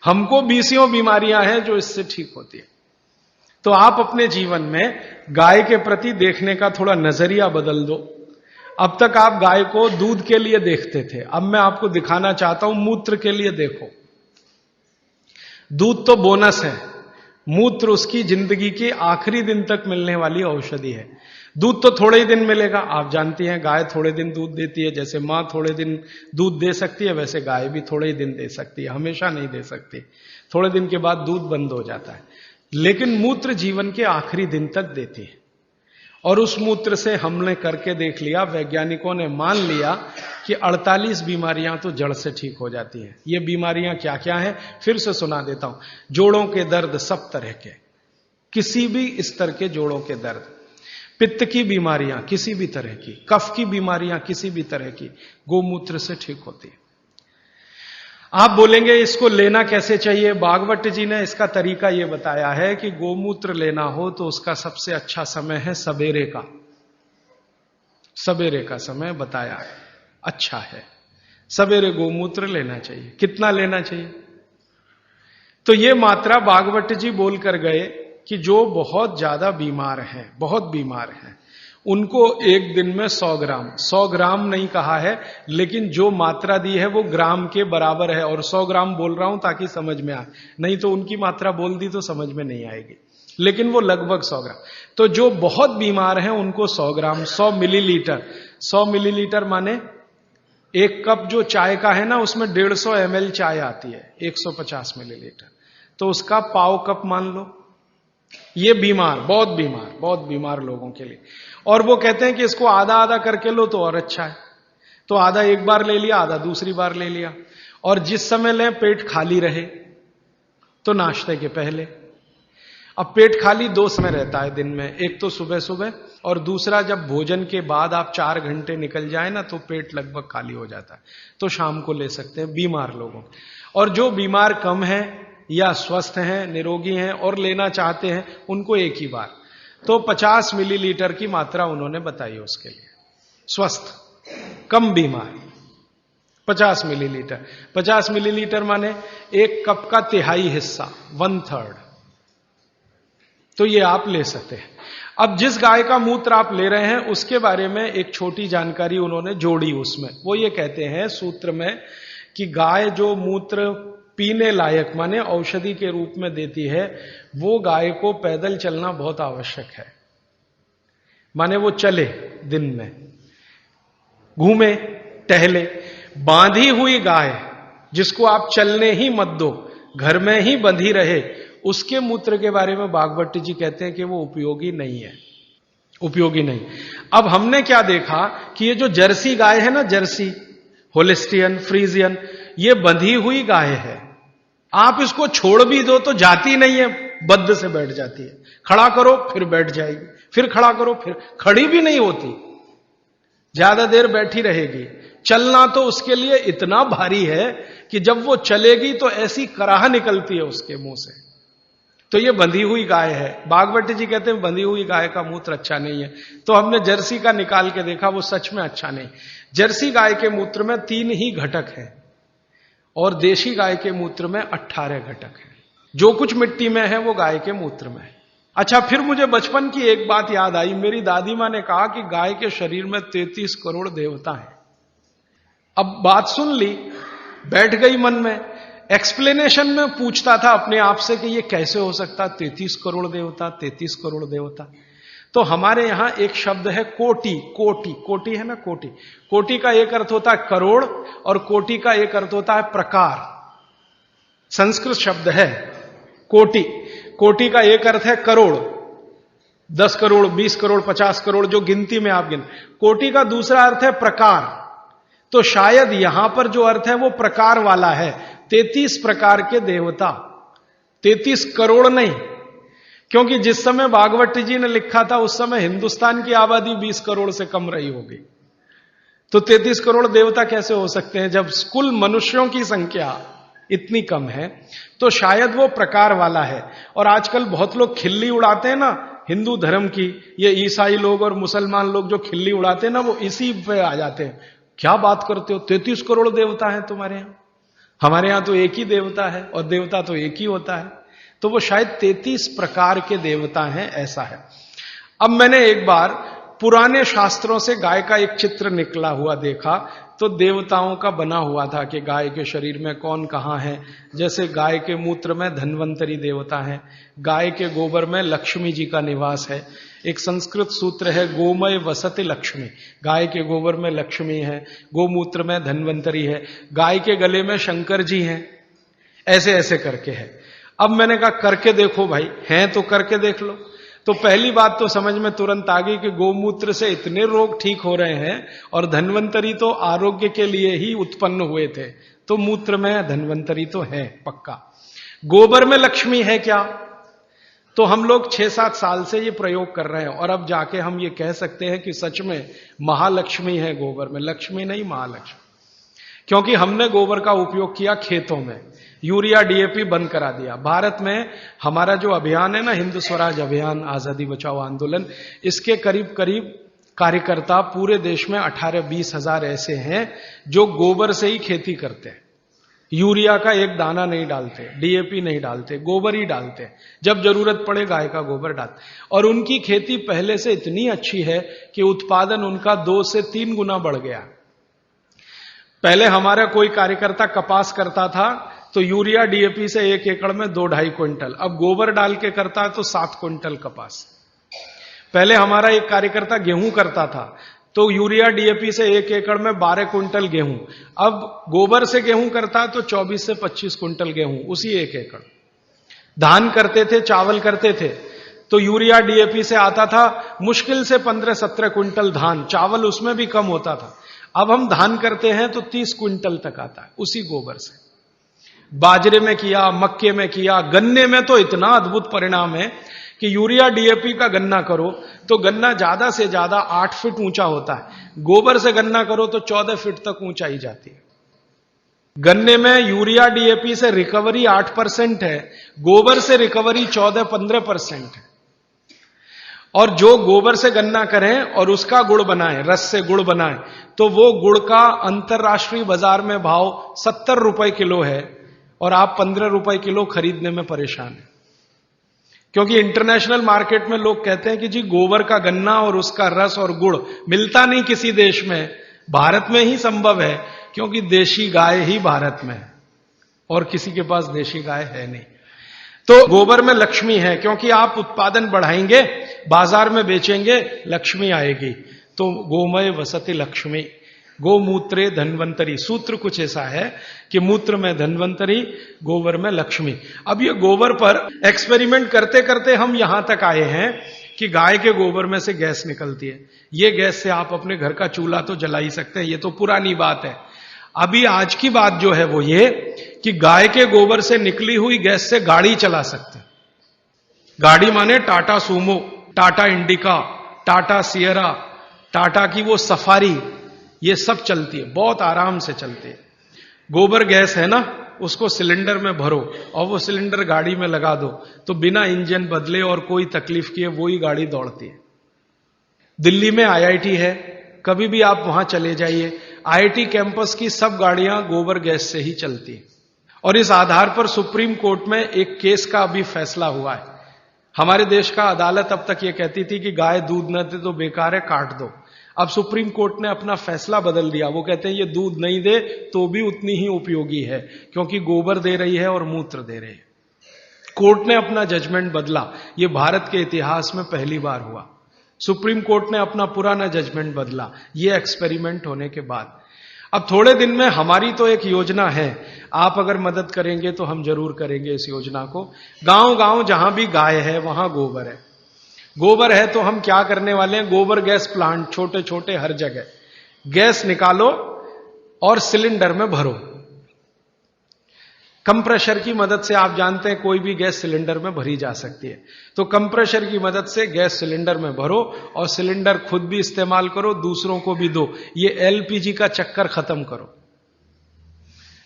हमको 20 बीमारियां हैं जो इससे ठीक होती है। तो आप अपने जीवन में गाय के प्रति देखने का थोड़ा नजरिया बदल दो। अब तक आप गाय को दूध के लिए देखते थे, अब मैं आपको दिखाना चाहता हूं मूत्र के लिए देखो। दूध तो बोनस है, मूत्र उसकी जिंदगी के आखिरी दिन तक मिलने वाली औषधि है। दूध तो थोड़े ही दिन मिलेगा, आप जानती हैं गाय थोड़े दिन दूध देती है, जैसे मां थोड़े दिन दूध दे सकती है वैसे गाय भी थोड़े ही दिन दे सकती है, हमेशा नहीं दे सकती। थोड़े दिन के बाद दूध बंद हो जाता है, लेकिन मूत्र जीवन के आखिरी दिन तक देती है। और उस मूत्र से हमने करके देख लिया, वैज्ञानिकों ने मान लिया कि 48 बीमारियां तो जड़ से ठीक हो जाती हैं। ये बीमारियां क्या क्या हैं फिर से सुना देता हूं। जोड़ों के दर्द सब तरह के, किसी भी स्तर के जोड़ों के दर्द, पित्त की बीमारियां किसी भी तरह की, कफ की बीमारियां किसी भी तरह की, गोमूत्र से ठीक होती है। आप बोलेंगे इसको लेना कैसे चाहिए? भागवत जी ने इसका तरीका यह बताया है कि गोमूत्र लेना हो तो उसका सबसे अच्छा समय है सवेरे का। सवेरे का समय बताया है, अच्छा है, सवेरे गोमूत्र लेना चाहिए। कितना लेना चाहिए? तो ये मात्रा भागवत जी बोलकर गए कि जो बहुत ज्यादा बीमार हैं, बहुत बीमार हैं, उनको एक दिन में 100 ग्राम नहीं कहा है, लेकिन जो मात्रा दी है वो ग्राम के बराबर है। और 100 ग्राम बोल रहा हूं ताकि समझ में आए, नहीं तो उनकी मात्रा बोल दी तो समझ में नहीं आएगी, लेकिन वो लगभग 100 ग्राम। तो जो बहुत बीमार हैं उनको 100 ग्राम, 100 मिलीलीटर। 100 मिलीलीटर माने एक कप जो चाय का है ना, उसमें 150 ml चाय आती है, 150 मिलीलीटर, तो उसका पाव कप मान लो। ये बीमार, बहुत बीमार लोगों के लिए। और वो कहते हैं कि इसको आधा आधा करके लो तो और अच्छा है। तो आधा एक बार ले लिया, आधा दूसरी बार ले लिया। और जिस समय लें पेट खाली रहे, तो नाश्ते के पहले। अब पेट खाली 2 समय रहता है दिन में, एक तो सुबह सुबह, और दूसरा जब भोजन के बाद आप 4 घंटे निकल जाए ना तो पेट लगभग खाली हो जाता है, तो शाम को ले सकते हैं बीमार लोगों। और जो बीमार कम है या स्वस्थ हैं, निरोगी हैं और लेना चाहते हैं, उनको एक ही बार। तो 50 मिलीलीटर की मात्रा उन्होंने बताई उसके लिए। स्वस्थ, कम बीमार 50 मिलीलीटर। 50 मिलीलीटर माने एक कप का तिहाई हिस्सा, 1/3। तो ये आप ले सकते हैं। अब जिस गाय का मूत्र आप ले रहे हैं उसके बारे में एक छोटी जानकारी उन्होंने जोड़ी उसमें। वो ये कहते हैं सूत्र में कि गाय जो मूत्र पीने लायक माने औषधि के रूप में देती है, वो गाय को पैदल चलना बहुत आवश्यक है। माने वो चले, दिन में घूमे, टहले। बांधी हुई गाय जिसको आप चलने ही मत दो, घर में ही बंधी रहे, उसके मूत्र के बारे में भागवत जी कहते हैं कि वो उपयोगी नहीं है, उपयोगी नहीं। अब हमने क्या देखा कि ये जो जर्सी गाय है ना, जर्सी, होलिस्टियन, फ्रीजियन, ये बंधी हुई गाय है। आप इसको छोड़ भी दो तो जाती नहीं है, बद्ध से बैठ जाती है। खड़ा करो फिर बैठ जाएगी, फिर खड़ा करो फिर, खड़ी भी नहीं होती, ज्यादा देर बैठी रहेगी। चलना तो उसके लिए इतना भारी है कि जब वो चलेगी तो ऐसी कराह निकलती है उसके मुंह से। तो ये बंधी हुई गाय है। भागवत जी कहते हैं बंधी हुई गाय का मूत्र अच्छा नहीं है। तो हमने जर्सी का निकाल के देखा, वो सच में अच्छा नहीं। जर्सी गाय के मूत्र में 3 ही घटक हैं और देशी गाय के मूत्र में 18 घटक हैं। जो कुछ मिट्टी में है वो गाय के मूत्र में है। अच्छा, फिर मुझे बचपन की एक बात याद आई। मेरी दादी मां ने कहा कि गाय के शरीर में 33 करोड़ देवता हैं। अब बात सुन ली, बैठ गई मन में। एक्सप्लेनेशन में पूछता था अपने आप से कि ये कैसे हो सकता, 33 करोड़ देवता, 33 करोड़ देवता। तो हमारे यहां एक शब्द है कोटि। कोटि, कोटि है ना, कोटि। कोटि का एक अर्थ होता है करोड़ और कोटि का एक अर्थ होता है प्रकार। संस्कृत शब्द है कोटि। कोटि का एक अर्थ है करोड़, 10 करोड़, 20 करोड़, 50 करोड़, जो गिनती में आप गिन। कोटि का दूसरा अर्थ है प्रकार। तो शायद यहां पर जो अर्थ है वो प्रकार वाला है। 33 प्रकार के देवता, 33 करोड़ नहीं, क्योंकि जिस समय भागवत जी ने लिखा था उस समय हिंदुस्तान की आबादी 20 करोड़ से कम रही होगी। तो 33 करोड़ देवता कैसे हो सकते हैं जब कुल मनुष्यों की संख्या इतनी कम है? तो शायद वो प्रकार वाला है। और आजकल बहुत लोग खिल्ली उड़ाते हैं ना हिंदू धर्म की, ये ईसाई लोग और मुसलमान लोग जो खिल्ली उड़ाते हैं ना, वो इसी पे आ जाते हैं। क्या बात करते हो, 33 करोड़ देवता हैं तुम्हारे यहां? हमारे यहां तो एक ही देवता है और देवता तो एक ही होता है। तो वो शायद 33 प्रकार के देवता हैं, ऐसा है। अब मैंने एक बार पुराने शास्त्रों से गाय का एक चित्र निकला हुआ देखा, तो देवताओं का बना हुआ था कि गाय के शरीर में कौन कहां है। जैसे गाय के मूत्र में धन्वंतरी देवता है, गाय के गोबर में लक्ष्मी जी का निवास है। एक संस्कृत सूत्र है गोमय वसति लक्ष्मी, गाय के गोबर में लक्ष्मी है, गोमूत्र में धन्वंतरी है, गाय के गले में शंकर जी हैं। ऐसे ऐसे करके है। अब मैंने कहा करके देखो भाई, हैं तो करके देख लो। तो पहली बात तो समझ में तुरंत आ गई कि गोमूत्र से इतने रोग ठीक हो रहे हैं, और धन्वंतरी तो आरोग्य के लिए ही उत्पन्न हुए थे, तो मूत्र में धन्वंतरी तो है पक्का। गोबर में लक्ष्मी है क्या? तो हम लोग 6-7 साल से ये प्रयोग कर रहे हैं, और अब जाके हम ये कह सकते हैं कि सच में महालक्ष्मी है गोबर में, लक्ष्मी नहीं महालक्ष्मी। क्योंकि हमने गोबर का उपयोग किया खेतों में, यूरिया डीएपी बंद करा दिया। भारत में हमारा जो अभियान है ना, हिंद स्वराज अभियान, आजादी बचाओ आंदोलन, इसके करीब करीब कार्यकर्ता पूरे देश में 18-20 हजार ऐसे हैं जो गोबर से ही खेती करते हैं। यूरिया का एक दाना नहीं डालते, डीएपी नहीं डालते, गोबर ही डालते, जब जरूरत पड़े गाय का गोबर डालते। और उनकी खेती पहले से इतनी अच्छी है कि उत्पादन उनका 2 से 3 गुना बढ़ गया। पहले हमारा कोई कार्यकर्ता कपास करता था तो यूरिया डीएपी से 1 एकड़ में 2-2.5 क्विंटल, अब गोबर डाल के करता है तो 7 क्विंटल कपास। पहले हमारा एक कार्यकर्ता गेहूं करता था तो यूरिया डीएपी से 1 एकड़ में 12 क्विंटल गेहूं, अब गोबर से गेहूं करता है तो 24 से 25 क्विंटल गेहूं उसी 1 एकड़। धान करते थे, चावल करते थे तो यूरिया डीएपी से आता था मुश्किल से 15-17 क्विंटल धान, चावल उसमें भी कम होता था। अब हम धान करते हैं तो 30 क्विंटल तक आता है उसी गोबर से। बाजरे में किया, मक्के में किया, गन्ने में तो इतना अद्भुत परिणाम है कि यूरिया डीएपी का गन्ना करो तो गन्ना ज्यादा से ज्यादा 8 फीट ऊंचा होता है, गोबर से गन्ना करो तो 14 फीट तक ऊंचाई जाती है। गन्ने में यूरिया डीएपी से रिकवरी 8% है, गोबर से रिकवरी 14-15% है। और जो गोबर से गन्ना करें और उसका गुड़ बनाएं, रस से गुड़ बनाएं, तो वो गुड़ का अंतरराष्ट्रीय बाजार में भाव 70 रुपए किलो है और आप 15 रुपए किलो खरीदने में परेशान हैं। क्योंकि इंटरनेशनल मार्केट में लोग कहते हैं कि जी गोबर का गन्ना और उसका रस और गुड़ मिलता नहीं किसी देश में, भारत में ही संभव है, क्योंकि देशी गाय ही भारत में है और किसी के पास देशी गाय है नहीं। तो गोबर में लक्ष्मी है, क्योंकि आप उत्पादन बढ़ाएंगे, बाजार में बेचेंगे, लक्ष्मी आएगी। तो गोमय वसति लक्ष्मी, गोमूत्रे धन्वंतरी, सूत्र कुछ ऐसा है कि मूत्र में धन्वंतरी, गोबर में लक्ष्मी। अब ये गोबर पर एक्सपेरिमेंट करते करते हम यहां तक आए हैं कि गाय के गोबर में से गैस निकलती है। ये गैस से आप अपने घर का चूल्हा तो जला ही सकते हैं, ये तो पुरानी बात है। अभी आज की बात जो है वो ये कि गाय के गोबर से निकली हुई गैस से गाड़ी चला सकते हैं। गाड़ी माने Tata Sumo, Tata indica, Tata Sierra, Tata की वो सफारी, ये सब चलती है, बहुत आराम से चलती है। गोबर गैस है ना, उसको सिलेंडर में भरो और वो सिलेंडर गाड़ी में लगा दो तो बिना इंजन बदले और कोई तकलीफ किए वो ही गाड़ी दौड़ती है। दिल्ली में आईआईटी है, कभी भी आप वहां चले जाइए, आईआईटी कैंपस की सब गाड़ियां गोबर गैस से ही चलती है। और इस आधार पर सुप्रीम कोर्ट में एक केस का अभी फैसला हुआ है। हमारे देश का अदालत अब तक ये कहती थी कि गाय दूध न दे तो बेकार है, काट दो। अब सुप्रीम कोर्ट ने अपना फैसला बदल दिया, वो कहते हैं ये दूध नहीं दे तो भी उतनी ही उपयोगी है, क्योंकि गोबर दे रही है और मूत्र दे रही है। कोर्ट ने अपना जजमेंट बदला, ये भारत के इतिहास में पहली बार हुआ। सुप्रीम कोर्ट ने अपना पुराना जजमेंट बदला, ये एक्सपेरिमेंट होने के बाद। अब थोड़े दिन में हमारी तो एक योजना है, आप अगर मदद करेंगे तो हम जरूर करेंगे इस योजना को। गांव गांव जहां भी गाय है वहां गोबर है। गोबर है तो हम क्या करने वाले हैं, गोबर गैस प्लांट छोटे छोटे हर जगह, गैस निकालो और सिलेंडर में भरो। कंप्रेशर की मदद से, आप जानते हैं कोई भी गैस सिलेंडर में भरी जा सकती है, तो कंप्रेशर की मदद से गैस सिलेंडर में भरो और सिलेंडर खुद भी इस्तेमाल करो, दूसरों को भी दो। ये एलपीजी का चक्कर खत्म करो,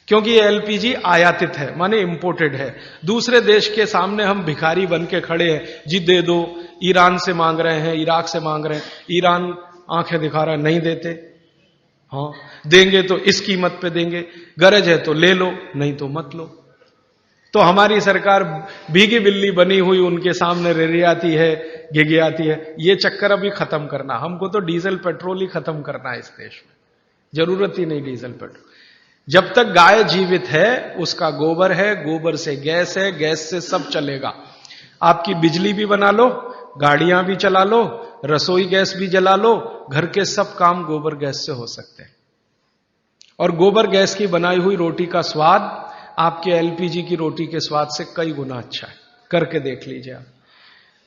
क्योंकि ये एलपीजी आयातित है, माने इंपोर्टेड है। दूसरे देश के सामने हम भिखारी बन के खड़े हैं, जी दे दो। ईरान से मांग रहे हैं, इराक से मांग रहे हैं, ईरान आंखें दिखा रहा है, नहीं देते। हाँ देंगे तो इस कीमत पे देंगे, गरज है तो ले लो, नहीं तो मत लो। तो हमारी सरकार भीगी बिल्ली बनी हुई उनके सामने रेरियाती है, गिगियाती है। ये चक्कर अभी खत्म करना, हमको तो डीजल पेट्रोल ही खत्म करना है इस देश में, जरूरत ही नहीं डीजल पेट्रोल। जब तक गाय जीवित है उसका गोबर है, गोबर से गैस है, गैस से सब चलेगा। आपकी बिजली भी बना लो, गाड़ियां भी चला लो, रसोई गैस भी जला लो, घर के सब काम गोबर गैस से हो सकते हैं। और गोबर गैस की बनाई हुई रोटी का स्वाद आपके एलपीजी की रोटी के स्वाद से कई गुना अच्छा है, करके देख लीजिए आप।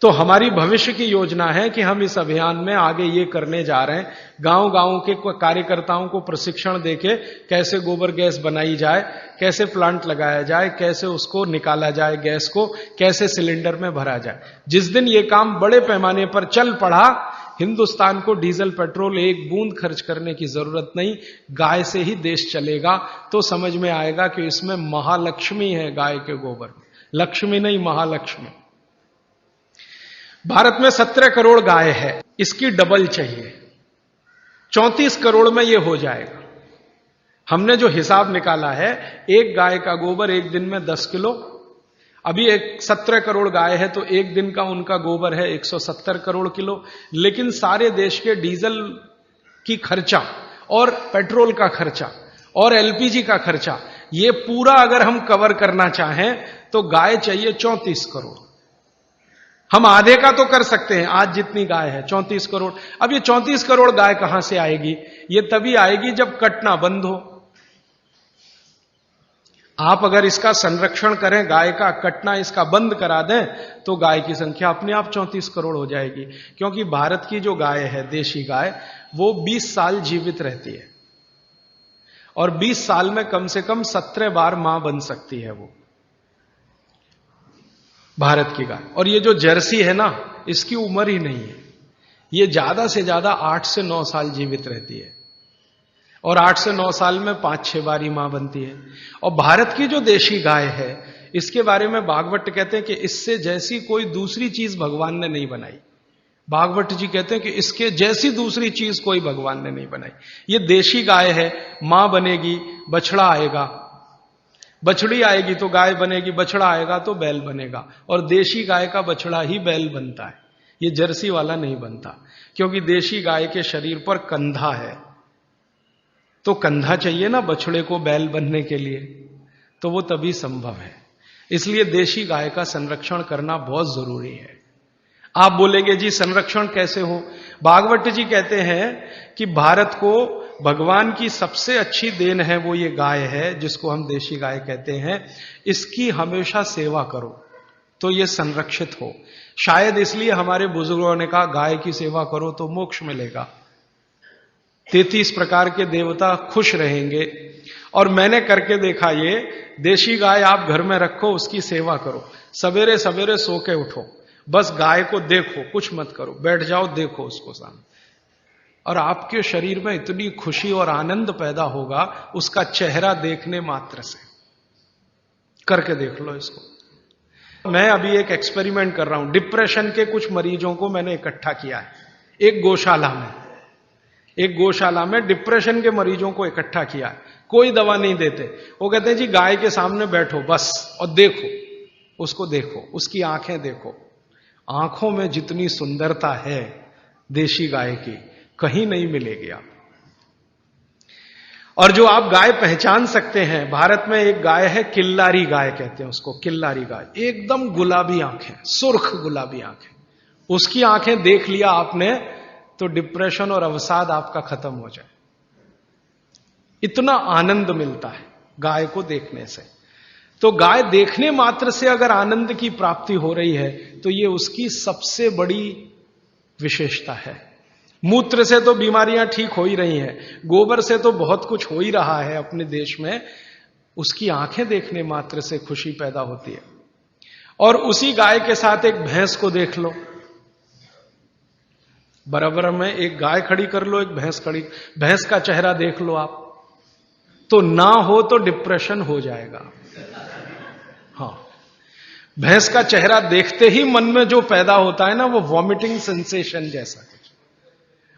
तो हमारी भविष्य की योजना है कि हम इस अभियान में आगे ये करने जा रहे हैं, गांव गांव के कार्यकर्ताओं को प्रशिक्षण देके कैसे गोबर गैस बनाई जाए, कैसे प्लांट लगाया जाए, कैसे उसको निकाला जाए, गैस को कैसे सिलेंडर में भरा जाए। जिस दिन ये काम बड़े पैमाने पर चल पड़ा, हिंदुस्तान को डीजल पेट्रोल एक बूंद खर्च करने की जरूरत नहीं, गाय से ही देश चलेगा। तो समझ में आएगा कि इसमें महालक्ष्मी है गाय के गोबर में, लक्ष्मी नहीं महालक्ष्मी। भारत में 17 करोड़ गाय है, इसकी डबल चाहिए, 34 करोड़ में यह हो जाएगा। हमने जो हिसाब निकाला है, एक गाय का गोबर एक दिन में 10 किलो, अभी 17 करोड़ गाय है तो एक दिन का उनका गोबर है 170 करोड़ किलो। लेकिन सारे देश के डीजल की खर्चा और पेट्रोल का खर्चा और एलपीजी का खर्चा, ये पूरा अगर हम कवर करना चाहें तो गाय चाहिए 34 करोड़। हम आधे का तो कर सकते हैं, आज जितनी गाय है 34 करोड़। अब ये 34 करोड़ गाय कहां से आएगी? ये तभी आएगी जब कटना बंद हो। आप अगर इसका संरक्षण करें, गाय का कटना इसका बंद करा दें, तो गाय की संख्या अपने आप 34 करोड़ हो जाएगी। क्योंकि भारत की जो गाय है, देशी गाय, वो 20 साल जीवित रहती है और 20 साल में कम से कम 17 बार मां बन सकती है वो भारत की गाय। और ये जो जर्सी है ना, इसकी उम्र ही नहीं है, ये ज्यादा से ज्यादा 8 से 9 साल जीवित रहती है और 8 से 9 साल में 5-6 बार मां बनती है। और भारत की जो देशी गाय है, इसके बारे में भागवत कहते हैं कि इससे जैसी कोई दूसरी चीज भगवान ने नहीं बनाई। भागवत जी कहते हैं कि इसके जैसी दूसरी चीज कोई भगवान ने नहीं बनाई। ये देशी गाय है, मां बनेगी, बछड़ा आएगा, बछड़ी आएगी तो गाय बनेगी, बछड़ा आएगा तो बैल बनेगा। और देशी गाय का बछड़ा ही बैल बनता है, ये जर्सी वाला नहीं बनता। क्योंकि देशी गाय के शरीर पर कंधा है, तो कंधा चाहिए ना बछड़े को बैल बनने के लिए, तो वो तभी संभव है। इसलिए देशी गाय का संरक्षण करना बहुत जरूरी है। आप बोलेंगे जी संरक्षण कैसे हो? भागवत जी कहते हैं कि भारत को भगवान की सबसे अच्छी देन है वो ये गाय है, जिसको हम देशी गाय कहते हैं। इसकी हमेशा सेवा करो तो ये संरक्षित हो। शायद इसलिए हमारे बुजुर्गों ने कहा गाय की सेवा करो तो मोक्ष मिलेगा, 33 प्रकार के देवता खुश रहेंगे। और मैंने करके देखा, ये देशी गाय आप घर में रखो, उसकी सेवा करो, सवेरे सवेरे सो के उठो, बस गाय को देखो, कुछ मत करो, बैठ जाओ, देखो उसको सामने, और आपके शरीर में इतनी खुशी और आनंद पैदा होगा उसका चेहरा देखने मात्र से। करके देख लो इसको। मैं अभी एक एक्सपेरिमेंट कर रहा हूं, डिप्रेशन के कुछ मरीजों को मैंने इकट्ठा किया है एक गौशाला में डिप्रेशन के मरीजों को इकट्ठा किया है। कोई दवा नहीं देते, वो कहते हैं जी गाय के सामने बैठो बस और देखो, उसको देखो, उसकी आंखें देखो, आंखों में जितनी सुंदरता है देशी गाय की कहीं नहीं मिलेगी आप। और जो आप गाय पहचान सकते हैं, भारत में एक गाय है किल्लारी गाय कहते हैं उसको, किल्लारी गाय, एकदम गुलाबी आंखें, सुर्ख गुलाबी आंखें। उसकी आंखें देख लिया आपने तो डिप्रेशन और अवसाद आपका खत्म हो जाए। इतना आनंद मिलता है गाय को देखने से। तो गाय देखने मात्र से अगर आनंद की प्राप्ति हो रही है तो ये उसकी सबसे बड़ी विशेषता है। मूत्र से तो बीमारियां ठीक हो ही रही हैं, गोबर से तो बहुत कुछ हो ही रहा है अपने देश में, उसकी आंखें देखने मात्र से खुशी पैदा होती है। और उसी गाय के साथ एक भैंस को देख लो, बराबर में एक गाय खड़ी कर लो, एक भैंस खड़ी, भैंस का चेहरा देख लो आप, तो ना हो तो डिप्रेशन हो जाएगा। हाँ, भैंस का चेहरा देखते ही मन में जो पैदा होता है ना, वो वॉमिटिंग सेंसेशन जैसा कुछ,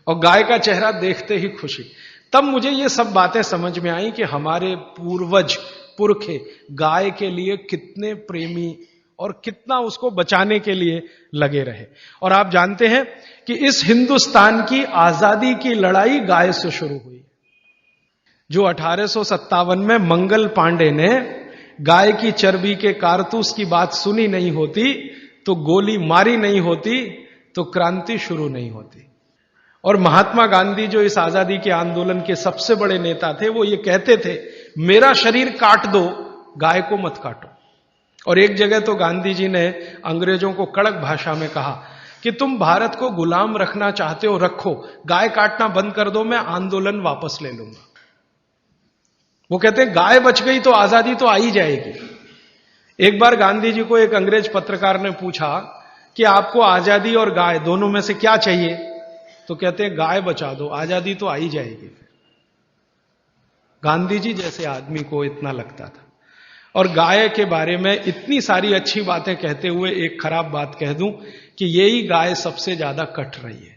और गाय का चेहरा देखते ही खुशी। तब मुझे ये सब बातें समझ में आई कि हमारे पूर्वज पुरखे गाय के लिए कितने प्रेमी और कितना उसको बचाने के लिए लगे रहे। और आप जानते हैं कि इस हिंदुस्तान की आजादी की लड़ाई गाय से शुरू हुई। जो 1857 में मंगल पांडे ने गाय की चर्बी के कारतूस की बात सुनी नहीं होती, तो गोली मारी नहीं होती, तो क्रांति शुरू नहीं होती। और महात्मा गांधी जो इस आजादी के आंदोलन के सबसे बड़े नेता थे, वो ये कहते थे मेरा शरीर काट दो, गाय को मत काटो। और एक जगह तो गांधी जी ने अंग्रेजों को कड़क भाषा में कहा कि तुम भारत को गुलाम रखना चाहते हो, रखो, गाय काटना बंद कर दो, मैं आंदोलन वापस ले लूंगा। वो कहते हैं गाय बच गई तो आजादी तो आ ही जाएगी। एक बार गांधी जी को एक अंग्रेज पत्रकार ने पूछा कि आपको आजादी और गाय दोनों में से क्या चाहिए? तो कहते हैं गाय बचा दो, आजादी तो आ ही जाएगी। गांधी जी जैसे आदमी को इतना लगता था। और गाय के बारे में इतनी सारी अच्छी बातें कहते हुए एक खराब बात कह दूं कि यही गाय सबसे ज्यादा कट रही है।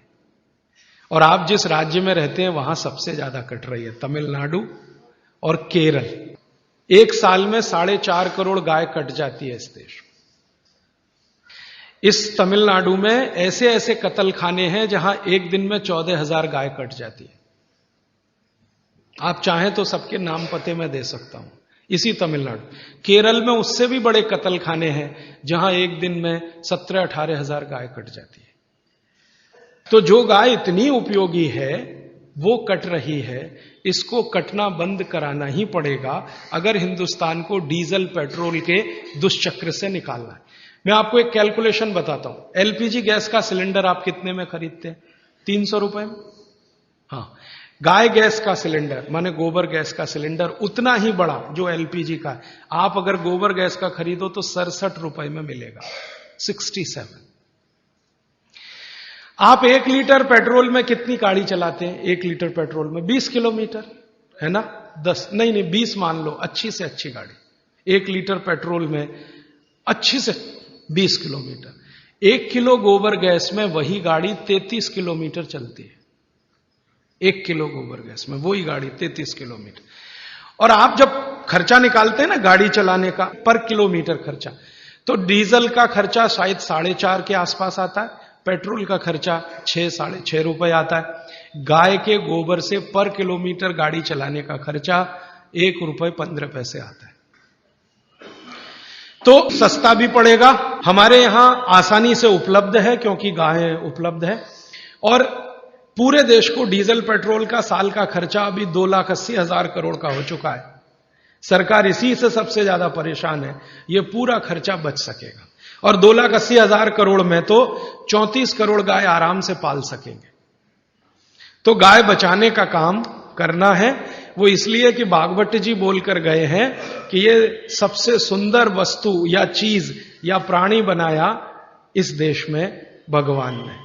और आप जिस राज्य में रहते हैं वहां सबसे ज्यादा कट रही है, तमिलनाडु और केरल। एक साल में 4.5 करोड़ गाय कट जाती है इस देश में। इस तमिलनाडु में ऐसे ऐसे कत्ल खाने हैं जहां एक दिन में 14,000 गाय कट जाती है। आप चाहें तो सबके नाम पते में दे सकता हूं। इसी तमिलनाडु, केरल में उससे भी बड़े कत्ल खाने हैं जहां एक दिन में 17-18,000 गाय कट जाती है। तो जो गाय इतनी उपयोगी है वो कट रही है, इसको कटना बंद कराना ही पड़ेगा अगर हिंदुस्तान को डीजल पेट्रोल के दुष्चक्र से निकालना है। मैं आपको एक कैलकुलेशन बताता हूं। एलपीजी गैस का सिलेंडर आप कितने में खरीदते हैं? 300 रुपए में। हाँ, गाय गैस का सिलेंडर माने गोबर गैस का सिलेंडर उतना ही बड़ा जो एलपीजी का है, आप अगर गोबर गैस का खरीदो तो 67 रुपए में मिलेगा, 67। आप 1 लीटर पेट्रोल में कितनी गाड़ी चलाते हैं? 1 लीटर पेट्रोल में 20 किलोमीटर, है ना? 10 नहीं 20 मान लो, अच्छी से अच्छी गाड़ी 1 लीटर पेट्रोल में अच्छी से 20 किलोमीटर। 1 किलो गोबर गैस में वही गाड़ी 33 किलोमीटर चलती है। 1 किलो गोबर गैस में वही गाड़ी 33 किलोमीटर। और आप जब खर्चा निकालते हैं ना गाड़ी चलाने का, पर किलोमीटर खर्चा, तो डीजल का खर्चा शायद 4.5 के आसपास आता है, पेट्रोल का खर्चा 6-6.5 रुपए आता है। गाय के गोबर से पर किलोमीटर गाड़ी चलाने का खर्चा 1 रुपए 15 पैसे आता है। तो सस्ता भी पड़ेगा, हमारे यहां आसानी से उपलब्ध है क्योंकि गाय उपलब्ध है। और पूरे देश को डीजल पेट्रोल का साल का खर्चा अभी 2,80,000 करोड़ का हो चुका है। सरकार इसी से सबसे ज्यादा परेशान है, ये पूरा खर्चा बच सकेगा। और 2,80,000 करोड़ में तो 34 करोड़ गाय आराम से पाल सकेंगे। तो गाय बचाने का काम करना है। वो इसलिए कि भागवत जी बोलकर गए हैं कि ये सबसे सुंदर वस्तु या चीज या प्राणी बनाया इस देश में भगवान ने।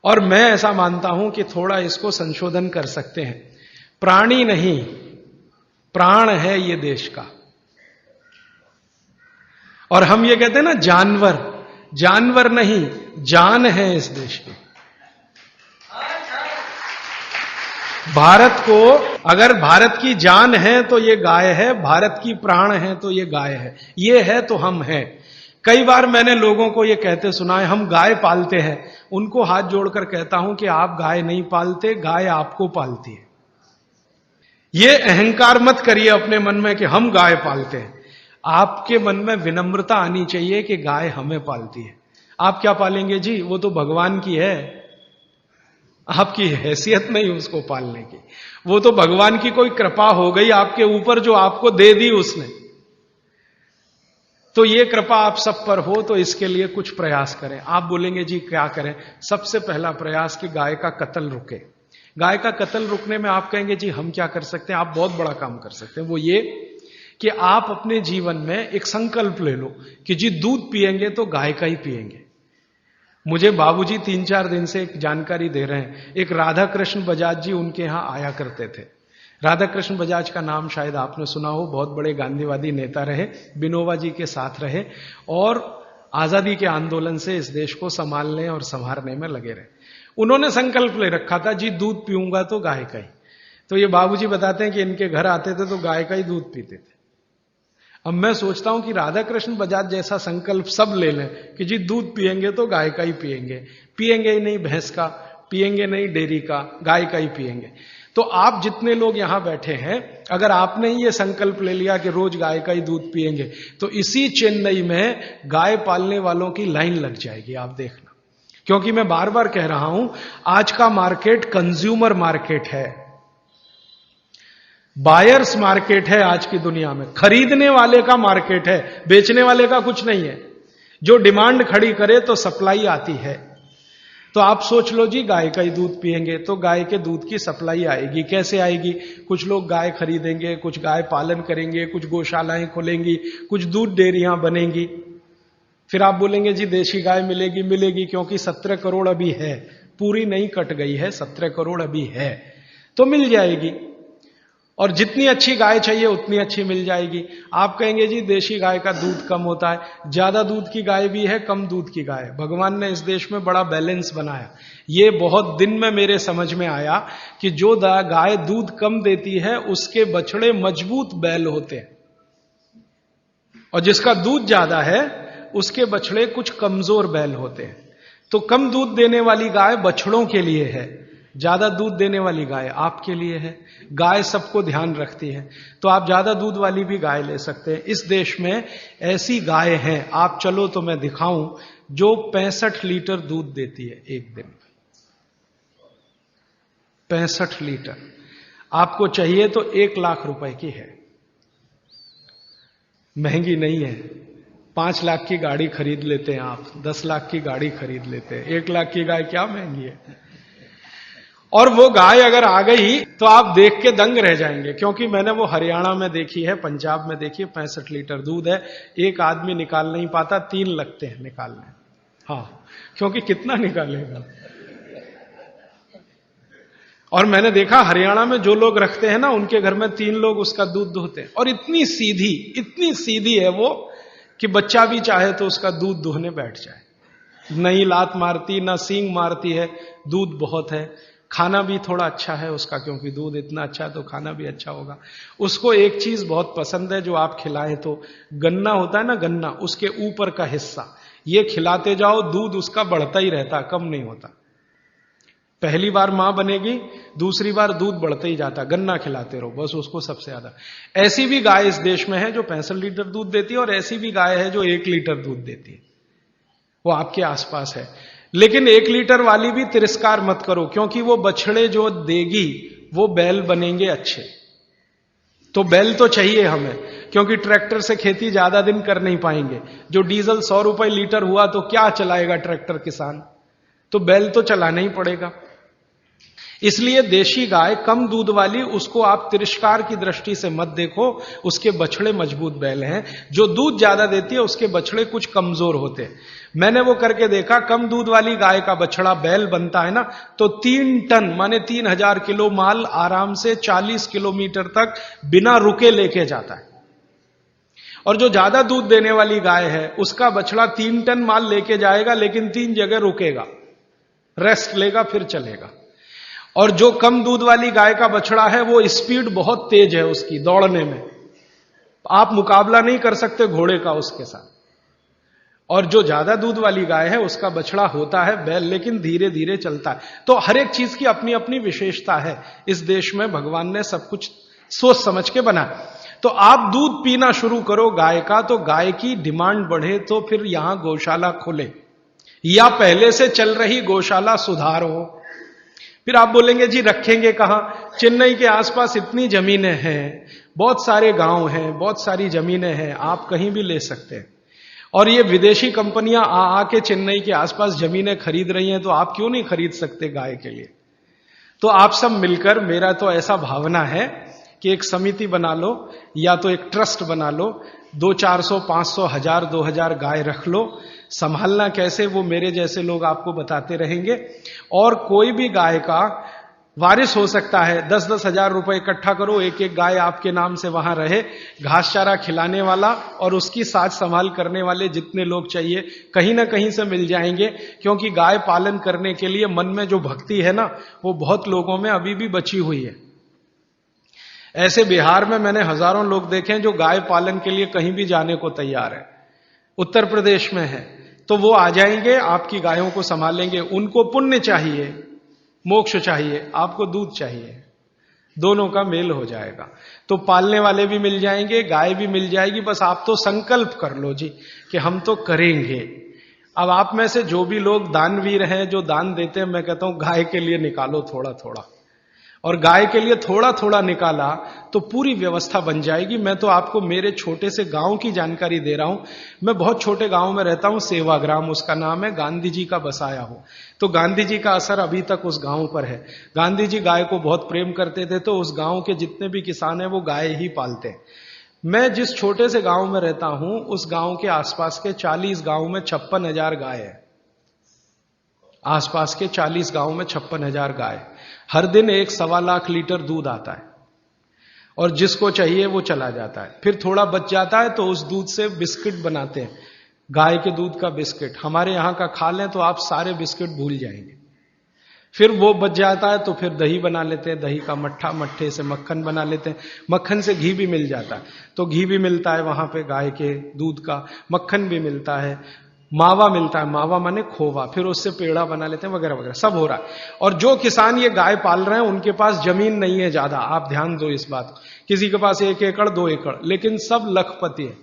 और मैं ऐसा मानता हूं कि थोड़ा इसको संशोधन कर सकते हैं। प्राणी नहीं, प्राण है ये देश का। और हम ये कहते हैं ना जानवर, जानवर नहीं, जान है इस देश की। भारत को अगर भारत की जान है तो ये गाय है, भारत की प्राण है तो ये गाय है, ये है तो हम हैं। कई बार मैंने लोगों को ये कहते सुना है हम गाय पालते हैं, उनको हाथ जोड़कर कहता हूं कि आप गाय नहीं पालते, गाय आपको पालती है। ये अहंकार मत करिए अपने मन में कि हम गाय पालते हैं। आपके मन में विनम्रता आनी चाहिए कि गाय हमें पालती है। आप क्या पालेंगे जी? वो तो भगवान की है, आपकी हैसियत नहीं उसको पालने की। वो तो भगवान की कोई कृपा हो गई आपके ऊपर जो आपको दे दी उसने। तो ये कृपा आप सब पर हो तो इसके लिए कुछ प्रयास करें। आप बोलेंगे जी क्या करें? सबसे पहला प्रयास कि गाय का कत्ल रुके। गाय का कत्ल रुकने में आप कहेंगे जी हम क्या कर सकते हैं? आप बहुत बड़ा काम कर सकते हैं। वो ये कि आप अपने जीवन में एक संकल्प ले लो कि जी दूध पिएंगे तो गाय का ही पिएंगे। मुझे बाबूजी 3-4 दिन से एक जानकारी दे रहे हैं। एक राधा कृष्ण बजाज जी उनके यहां आया करते थे। राधा कृष्ण बजाज का नाम शायद आपने सुना हो, बहुत बड़े गांधीवादी नेता रहे, विनोबा जी के साथ रहे और आजादी के आंदोलन से इस देश को संभालने और संवारने में लगे रहे। उन्होंने संकल्प ले रखा था जी दूध पीऊंगा तो गाय का ही। तो ये बाबूजी बताते हैं कि इनके घर आते थे तो गाय का ही दूध पीते थे। अब मैं सोचता हूं कि राधा कृष्ण बजाज जैसा संकल्प सब ले लें कि जी दूध पिएंगे तो गाय का ही पिएंगे, पिएंगे ही नहीं भैंस का, पिएंगे नहीं डेयरी का, गाय का ही पिएंगे। तो आप जितने लोग यहां बैठे हैं, अगर आपने ही ये संकल्प ले लिया कि रोज गाय का ही दूध पिएंगे तो इसी चेन्नई में गाय पालने वालों की लाइन लग जाएगी, आप देखना। क्योंकि मैं बार बार कह रहा हूं आज का मार्केट कंज्यूमर मार्केट है, बायर्स मार्केट है आज की दुनिया में, खरीदने वाले का मार्केट है, बेचने वाले का कुछ नहीं है। जो डिमांड खड़ी करे तो सप्लाई आती है। तो आप सोच लो जी गाय का ही दूध पिएंगे तो गाय के दूध की सप्लाई आएगी। कैसे आएगी? कुछ लोग गाय खरीदेंगे, कुछ गाय पालन करेंगे, कुछ गौशालाएं खुलेंगी, कुछ दूध डेयरियां बनेंगी। फिर आप बोलेंगे जी देशी गाय मिलेगी, मिलेगी क्योंकि 17 करोड़ अभी है, पूरी नहीं कट गई है, 17 करोड़ अभी है, तो मिल जाएगी। और जितनी अच्छी गाय चाहिए उतनी अच्छी मिल जाएगी। आप कहेंगे जी देशी गाय का दूध कम होता है, ज्यादा दूध की गाय भी है, कम दूध की गाय। भगवान ने इस देश में बड़ा बैलेंस बनाया। ये बहुत दिन में मेरे समझ में आया कि जो गाय दूध कम देती है उसके बछड़े मजबूत बैल होते हैं, और जिसका दूध ज्यादा है उसके बछड़े कुछ कमजोर बैल होते हैं। तो कम दूध देने वाली गाय बछड़ों के लिए है, ज्यादा दूध देने वाली गाय आपके लिए है। गाय सबको ध्यान रखती है, तो आप ज्यादा दूध वाली भी गाय ले सकते हैं। इस देश में ऐसी गाय हैं, आप चलो तो मैं दिखाऊं, जो 65 लीटर दूध देती है एक दिन में। 65 लीटर। आपको चाहिए तो 1 लाख रुपए की है, महंगी नहीं है। 5 लाख की गाड़ी खरीद लेते हैं आप, 10 लाख की गाड़ी खरीद लेते हैं, 1 लाख की गाय क्या महंगी है। और वो गाय अगर आ गई तो आप देख के दंग रह जाएंगे, क्योंकि मैंने वो हरियाणा में देखी है, पंजाब में देखी है। 65 लीटर दूध है, एक आदमी निकाल नहीं पाता, 3 लगते हैं निकालने। हाँ, क्योंकि कितना निकालेगा। और मैंने देखा हरियाणा में जो लोग रखते हैं ना, उनके घर में 3 लोग उसका दूध दुहते हैं। और इतनी सीधी है वो कि बच्चा भी चाहे तो उसका दूध दुहने बैठ जाए। नहीं लात मारती, ना सींग मारती है, दूध बहुत है। खाना भी थोड़ा अच्छा है उसका, क्योंकि दूध इतना अच्छा है तो खाना भी अच्छा होगा। उसको एक चीज बहुत पसंद है जो आप खिलाएं तो, गन्ना होता है ना, गन्ना, उसके ऊपर का हिस्सा ये खिलाते जाओ, दूध उसका बढ़ता ही रहता, कम नहीं होता। पहली बार मां बनेगी, दूसरी बार दूध बढ़ता ही जाता, गन्ना खिलाते रहो बस उसको सबसे ज्यादा। ऐसी भी गाय इस देश में है जो 65 लीटर दूध देती है, और ऐसी भी गाय है जो 1 लीटर दूध देती है, वो आपके आसपास है। लेकिन 1 लीटर वाली भी तिरस्कार मत करो, क्योंकि वो बछड़े जो देगी वो बैल बनेंगे अच्छे। तो बैल तो चाहिए हमें, क्योंकि ट्रैक्टर से खेती ज्यादा दिन कर नहीं पाएंगे। जो डीजल 100 रुपए लीटर हुआ तो क्या चलाएगा ट्रैक्टर किसान, तो बैल तो चलाना ही पड़ेगा। इसलिए देशी गाय कम दूध वाली, उसको आप तिरस्कार की दृष्टि से मत देखो, उसके बछड़े मजबूत बैल हैं। जो दूध ज्यादा देती है उसके बछड़े कुछ कमजोर होते हैं। मैंने वो करके देखा, कम दूध वाली गाय का बछड़ा बैल बनता है ना, तो 3 टन माने 3000 किलो माल आराम से 40 किलोमीटर तक बिना रुके लेके जाता है। और जो ज्यादा दूध देने वाली गाय है उसका बछड़ा 3 टन माल लेके जाएगा, लेकिन 3 जगह रुकेगा, रेस्ट लेगा, फिर चलेगा। और जो कम दूध वाली गाय का बछड़ा है वो स्पीड बहुत तेज है उसकी दौड़ने में, आप मुकाबला नहीं कर सकते घोड़े का उसके साथ। और जो ज्यादा दूध वाली गाय है उसका बछड़ा होता है बैल, लेकिन धीरे धीरे चलता है। तो हर एक चीज की अपनी अपनी विशेषता है। इस देश में भगवान ने सब कुछ सोच समझ के बनाया। तो आप दूध पीना शुरू करो गाय का, तो गाय की डिमांड बढ़े तो फिर यहां गौशाला खोले, या पहले से चल रही गौशाला सुधारो। फिर आप बोलेंगे जी रखेंगे कहां? चेन्नई के आसपास इतनी जमीनें हैं, बहुत सारे गांव हैं, बहुत सारी जमीनें हैं, आप कहीं भी ले सकते हैं। और ये विदेशी कंपनियां आके चेन्नई के आसपास जमीनें खरीद रही हैं, तो आप क्यों नहीं खरीद सकते गाय के लिए? तो आप सब मिलकर, मेरा तो ऐसा भावना है कि एक समिति बना लो, या तो एक ट्रस्ट बना लो, 200-400, 500, 1000, 2000 गाय रख लो। संभालना कैसे वो मेरे जैसे लोग आपको बताते रहेंगे। और कोई भी गाय का वारिस हो सकता है, 10-10 हजार रुपए इकट्ठा करो, एक एक गाय आपके नाम से वहां रहे, घास चारा खिलाने वाला और उसकी साज संभाल करने वाले जितने लोग चाहिए कहीं ना कहीं से मिल जाएंगे। क्योंकि गाय पालन करने के लिए मन में जो भक्ति है ना, वो बहुत लोगों में अभी भी बची हुई है। ऐसे बिहार में मैंने हजारों लोग देखे हैं जो गाय पालन के लिए कहीं भी जाने को तैयार है। उत्तर प्रदेश में है तो वो आ जाएंगे, आपकी गायों को संभालेंगे। उनको पुण्य चाहिए, मोक्ष चाहिए, आपको दूध चाहिए, दोनों का मेल हो जाएगा। तो पालने वाले भी मिल जाएंगे, गाय भी मिल जाएगी। बस आप तो संकल्प कर लो जी कि हम तो करेंगे। अब आप में से जो भी लोग दानवीर हैं, जो दान देते हैं, मैं कहता हूं गाय के लिए निकालो थोड़ा थोड़ा, और गाय के लिए थोड़ा थोड़ा निकाला तो पूरी व्यवस्था बन जाएगी। मैं तो आपको मेरे छोटे से गांव की जानकारी दे रहा हूं। मैं बहुत छोटे गांव में रहता हूं, सेवाग्राम उसका नाम है, गांधी जी का बसाया हो। तो गांधी जी का असर अभी तक उस गांव पर है। गांधी जी गाय को बहुत प्रेम करते थे, तो उस गांव के जितने भी किसान हैं वो गाय ही पालते हैं। मैं जिस छोटे से गांव में रहता हूं, उस गांव के आसपास के 40 गांव में 56,000 गाय है। आसपास के 40 गांव में 56,000 गाय, हर दिन 1.25 लीटर दूध आता है और जिसको चाहिए वो चला जाता है। फिर थोड़ा बच जाता है तो उस दूध से बिस्किट बनाते हैं, गाय के दूध का बिस्किट। हमारे यहां का खा लें तो आप सारे बिस्किट भूल जाएंगे। फिर वो बच जाता है तो फिर दही बना लेते हैं, दही का मट्ठा, मट्ठे से मक्खन बना लेते हैं, मक्खन से घी भी मिल जाता है, तो घी भी मिलता है वहां पे गाय के दूध का, मक्खन भी मिलता है, मावा मिलता है, मावा माने खोवा, फिर उससे पेड़ा बना लेते हैं, वगैरह वगैरह सब हो रहा है। और जो किसान ये गाय पाल रहे हैं उनके पास जमीन नहीं है ज्यादा, आप ध्यान दो इस बात, किसी के पास 1 एकड़ 2 एकड़, लेकिन सब लखपति है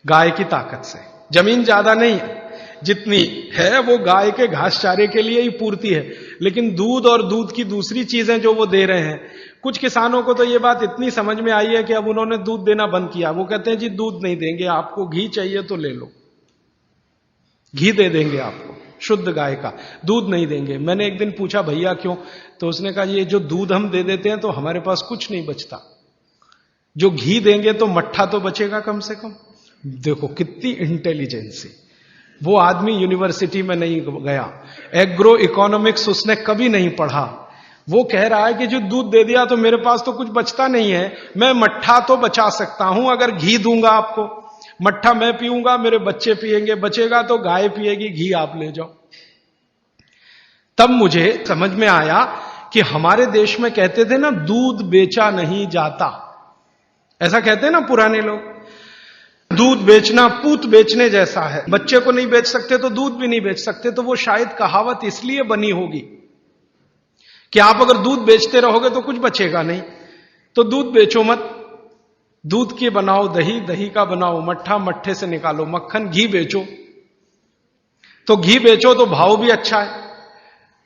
गाय की ताकत से। जमीन ज्यादा नहीं है, जितनी है वो गाय के घास चारे के लिए ही पूर्ति है, लेकिन दूध और दूध की दूसरी चीजें जो वो दे रहे हैं, कुछ किसानों को तो ये बात इतनी समझ में आई है कि अब उन्होंने दूध देना बंद किया। वो कहते हैं जी दूध नहीं देंगे, आपको घी चाहिए तो ले लो, घी दे देंगे आपको शुद्ध गाय का, दूध नहीं देंगे। मैंने एक दिन पूछा भैया क्यों, तो उसने कहा ये जो दूध हम दे देते हैं तो हमारे पास कुछ नहीं बचता, जो घी देंगे तो मट्ठा तो बचेगा कम से कम। देखो कितनी इंटेलिजेंसी। वो आदमी यूनिवर्सिटी में नहीं गया, एग्रो इकोनॉमिक्स उसने कभी नहीं पढ़ा, वो कह रहा है कि जो दूध दे दिया तो मेरे पास तो कुछ बचता नहीं है, मैं मट्ठा तो बचा सकता हूं अगर घी दूंगा आपको, मट्ठा मैं पीऊंगा, मेरे बच्चे पिएंगे, बचेगा तो गाय पिएगी, घी आप ले जाओ। तब मुझे समझ में आया कि हमारे देश में कहते थे ना दूध बेचा नहीं जाता, ऐसा कहते हैं ना पुराने लोग, दूध बेचना पूत बेचने जैसा है, बच्चे को नहीं बेच सकते तो दूध भी नहीं बेच सकते। तो वो शायद कहावत इसलिए बनी होगी कि आप अगर दूध बेचते रहोगे तो कुछ बचेगा नहीं, तो दूध बेचो मत, दूध के बनाओ दही, दही का बनाओ मट्ठा, मट्ठे से निकालो मक्खन, घी बेचो। तो घी बेचो तो भाव भी अच्छा है,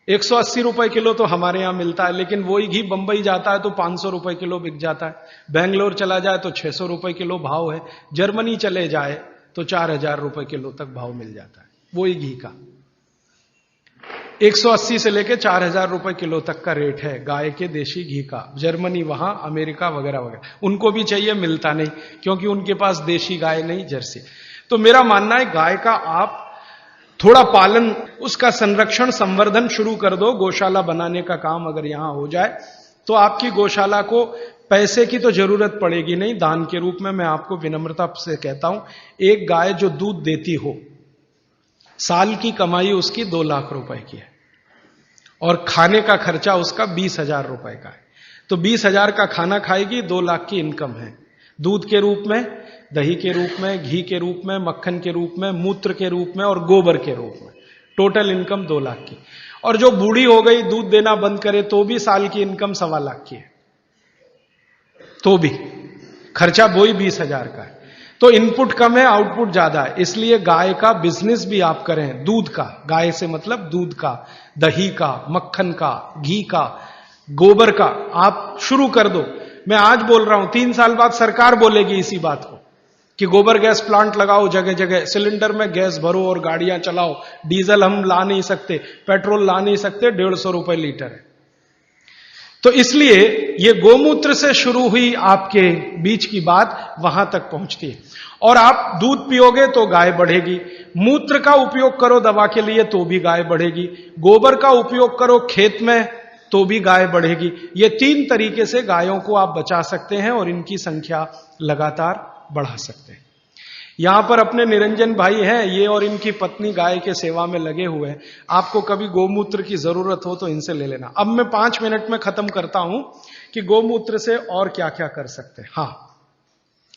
180 रुपए किलो तो हमारे यहां मिलता है, लेकिन वही घी बंबई जाता है तो 500 रुपए किलो बिक जाता है, बेंगलोर चला जाए तो 600 रुपए किलो भाव है, जर्मनी चले जाए तो 4000 रुपए किलो तक भाव मिल जाता है वही घी का। 180 से लेके 4000 रुपए किलो तक का रेट है गाय के देशी घी का, जर्मनी वहां, अमेरिका वगैरह वगैरह। उनको भी चाहिए, मिलता नहीं क्योंकि उनके पास देशी गाय नहीं, जर्सी। तो मेरा मानना है गाय का आप थोड़ा पालन, उसका संरक्षण, संवर्धन शुरू कर दो। गौशाला बनाने का काम अगर यहां हो जाए तो आपकी गौशाला को पैसे की तो जरूरत पड़ेगी नहीं, दान के रूप में मैं आपको विनम्रता से कहता हूं, एक गाय जो दूध देती हो, साल की कमाई उसकी 2 लाख रुपए की है और खाने का खर्चा उसका 20,000 रुपए का है। तो 20,000 का खाना खाएगी, 2 लाख की इनकम है, दूध के रूप में, दही के रूप में, घी के रूप में, मक्खन के रूप में, मूत्र के रूप में और गोबर के रूप में, टोटल इनकम 2 लाख की। और जो बूढ़ी हो गई, दूध देना बंद करे तो भी साल की इनकम 1.25 लाख की है, तो भी खर्चा वही 20,000 का है। तो इनपुट कम है, आउटपुट ज्यादा है, इसलिए गाय का बिजनेस भी आप करें, दूध का, गाय से मतलब दूध का, दही का, मक्खन का, घी का, गोबर का आप शुरू कर दो। मैं आज बोल रहा हूं, 3 साल बाद सरकार बोलेगी इसी बात को कि गोबर गैस प्लांट लगाओ जगह जगह, सिलेंडर में गैस भरो और गाड़ियां चलाओ, डीजल हम ला नहीं सकते, पेट्रोल ला नहीं सकते, 150 रुपए लीटर है। तो इसलिए ये गोमूत्र से शुरू हुई आपके बीच की बात वहां तक पहुंचती है। और आप दूध पियोगे तो गाय बढ़ेगी, मूत्र का उपयोग करो दवा के लिए तो भी गाय बढ़ेगी, गोबर का उपयोग करो खेत में तो भी गाय बढ़ेगी। ये 3 तरीके से गायों को आप बचा सकते हैं और इनकी संख्या लगातार बढ़ा सकते हैं। यहां पर अपने निरंजन भाई हैं, ये और इनकी पत्नी गाय के सेवा में लगे हुए हैं। आपको कभी गोमूत्र की जरूरत हो तो इनसे ले लेना। अब मैं 5 मिनट में खत्म करता हूं कि गोमूत्र से और क्या क्या कर सकते हैं। हाँ,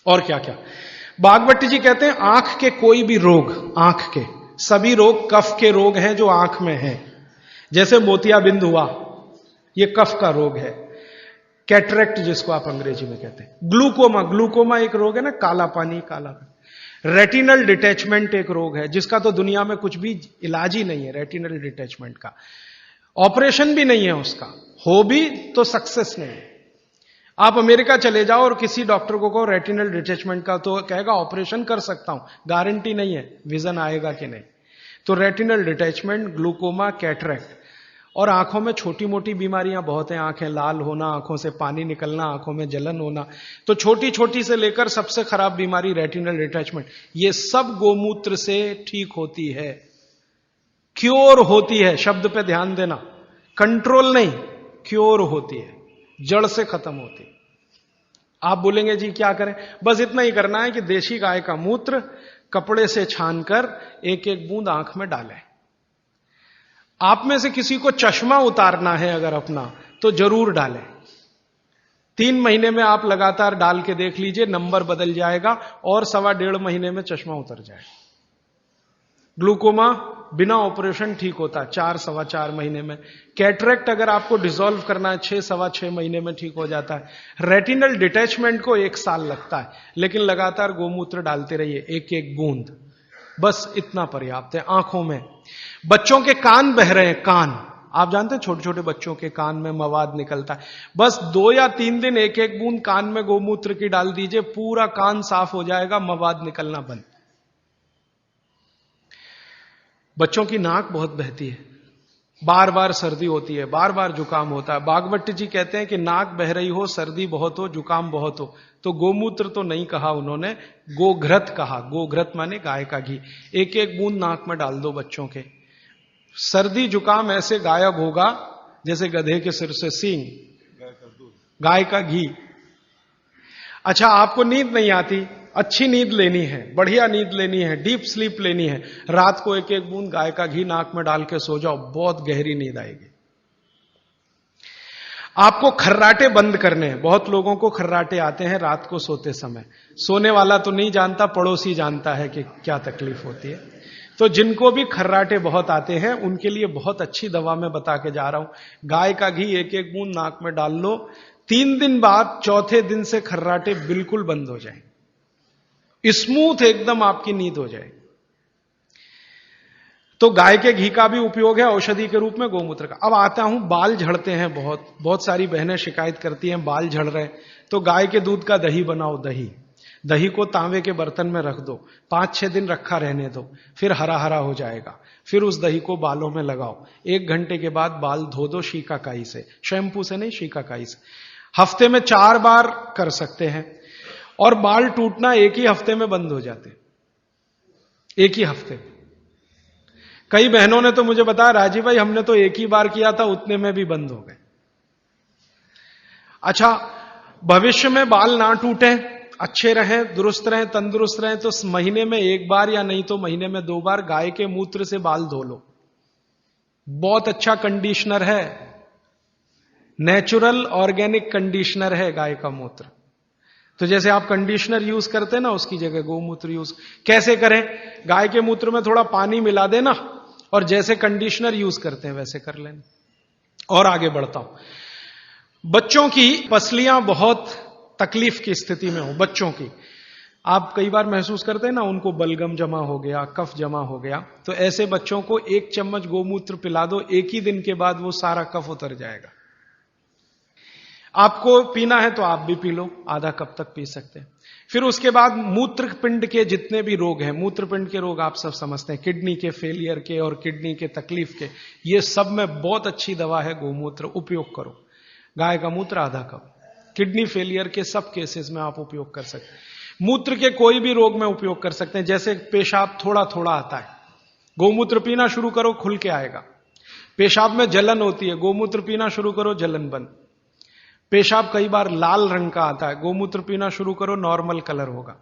और क्या क्या। बागवती जी कहते हैं आंख के कोई भी रोग, आंख के सभी रोग कफ के रोग हैं जो आंख में हैं। जैसे मोतियाबिंद हुआ, ये कफ का रोग है। कैटरेक्ट जिसको आप अंग्रेजी में कहते हैं, ग्लूकोमा, ग्लूकोमा एक रोग है ना, काला पानी, काला। रेटिनल डिटैचमेंट एक रोग है जिसका तो दुनिया में कुछ भी इलाज ही नहीं है, रेटिनल डिटैचमेंट का ऑपरेशन भी नहीं है, उसका हो भी तो सक्सेस नहीं है। आप अमेरिका चले जाओ और किसी डॉक्टर को कहो रेटिनल डिटैचमेंट का, तो कहेगा ऑपरेशन कर सकता हूं, गारंटी नहीं है विजन आएगा कि नहीं। तो रेटिनल डिटैचमेंट, ग्लूकोमा, कैटरेक्ट। और आंखों में छोटी मोटी बीमारियां बहुत हैं, आंखें लाल होना, आंखों से पानी निकलना, आंखों में जलन होना। तो छोटी छोटी से लेकर सबसे खराब बीमारी रेटिनल डिटैचमेंट, ये सब गोमूत्र से ठीक होती है। क्योर होती है, शब्द पे ध्यान देना, कंट्रोल नहीं, क्योर होती है, जड़ से खत्म होती है। आप बोलेंगे जी क्या करें? बस इतना ही करना है कि देशी गाय का मूत्र कपड़े से छानकर एक एक बूंद आंख में डालें। आप में से किसी को चश्मा उतारना है अगर अपना, तो जरूर डालें। 3 महीने में आप लगातार डाल के देख लीजिए, नंबर बदल जाएगा और 1.25 महीने में चश्मा उतर जाएगा। ग्लूकोमा बिना ऑपरेशन ठीक होता है 4-4.25 महीने में। कैटरेक्ट अगर आपको डिसॉल्व करना है 6-6.25 महीने में ठीक हो जाता है। रेटिनल डिटैचमेंट को 1 साल लगता है, लेकिन लगातार गोमूत्र डालते रहिए, एक एक बूंद, बस इतना पर्याप्त है। आंखों में, बच्चों के कान बह रहे हैं, कान, आप जानते हैं छोटे छोटे बच्चों के कान में मवाद निकलता है, बस 2 या 3 दिन एक एक बूंद कान में गोमूत्र की डाल दीजिए, पूरा कान साफ हो जाएगा, मवाद निकलना बंद। बच्चों की नाक बहुत बहती है, बार बार सर्दी होती है, बार बार जुकाम होता है। बागवट जी कहते हैं कि नाक बह रही हो, सर्दी बहुत हो, जुकाम बहुत हो, तो गोमूत्र तो नहीं कहा उन्होंने, गोघृत कहा। गोघृत माने गाय का घी, एक एक बूंद नाक में डाल दो बच्चों के। सर्दी जुकाम ऐसे गायब होगा जैसे गधे के सिर से सींग, गाय का घी। अच्छा, आपको नींद नहीं आती, अच्छी नींद लेनी है, बढ़िया नींद लेनी है, डीप स्लीप लेनी है, रात को एक एक बूंद गाय का घी नाक में डाल के सो जाओ, बहुत गहरी नींद आएगी। आपको खर्राटे बंद करने हैं। बहुत लोगों को खर्राटे आते हैं रात को सोते समय, सोने वाला तो नहीं जानता, पड़ोसी जानता है कि क्या तकलीफ होती है। तो जिनको भी खर्राटे बहुत आते हैं उनके लिए बहुत अच्छी दवा मैं बता के जा रहा हूं। गाय का घी एक एक बूंद नाक में डाल लो, 3 दिन बाद चौथे दिन से खर्राटे बिल्कुल बंद हो जाएं, स्मूथ एकदम आपकी नींद हो जाए। तो गाय के घी का भी उपयोग है औषधि के रूप में, गोमूत्र का। अब आता हूं, बाल झड़ते हैं, बहुत सारी बहनें शिकायत करती हैं बाल झड़ रहे, तो गाय के दूध का दही बनाओ। दही को तांबे के बर्तन में रख दो, 5-6 दिन रखा रहने दो, फिर हरा हरा हो जाएगा। फिर उस दही को बालों में लगाओ, 1 घंटे के बाद बाल धो दो शिकाकाई से, शैंपू से नहीं, शिकाकाई से। हफ्ते में 4 बार कर सकते हैं, और बाल टूटना एक ही हफ्ते में बंद हो जाते, एक ही हफ्ते। कई बहनों ने तो मुझे बताया, राजीव भाई हमने तो एक ही बार किया था, उतने में भी बंद हो गए। अच्छा, भविष्य में बाल ना टूटे, अच्छे रहें, दुरुस्त रहें, तंदुरुस्त रहें, तो महीने में 1 बार या नहीं तो महीने में 2 बार गाय के मूत्र से बाल धो लो। बहुत अच्छा कंडीशनर है, नेचुरल ऑर्गेनिक कंडीशनर है गाय का मूत्र। तो जैसे आप कंडीशनर यूज करते हैं ना, उसकी जगह गोमूत्र यूज कैसे करें? गाय के मूत्र में थोड़ा पानी मिला देना, और जैसे कंडीशनर यूज करते हैं वैसे कर लेना। और आगे बढ़ता हूं। बच्चों की पसलियां बहुत तकलीफ की स्थिति में हो, बच्चों की, आप कई बार महसूस करते हैं ना, उनको बलगम जमा हो गया, कफ जमा हो गया, तो ऐसे बच्चों को 1 चम्मच गोमूत्र पिला दो, एक ही दिन के बाद वो सारा कफ उतर जाएगा। आपको पीना है तो आप भी पी लो, आधा कप तक पी सकते हैं। फिर उसके बाद मूत्र पिंड के जितने भी रोग हैं, मूत्र पिंड के रोग आप सब समझते हैं, किडनी के फेलियर के और किडनी के तकलीफ के, ये सब में बहुत अच्छी दवा है गोमूत्र, उपयोग करो। गाय का मूत्र आधा कप, किडनी फेलियर के सब केसेस में आप उपयोग कर सकते हैं। मूत्र के कोई भी रोग में उपयोग कर सकते हैं, जैसे पेशाब थोड़ा थोड़ा आता है, गोमूत्र पीना शुरू करो, खुल के आएगा। पेशाब में जलन होती है, गोमूत्र पीना शुरू करो, जलन बंद। पेशाब कई बार लाल रंग का आता है, गोमूत्र पीना शुरू करो, नॉर्मल कलर होगा।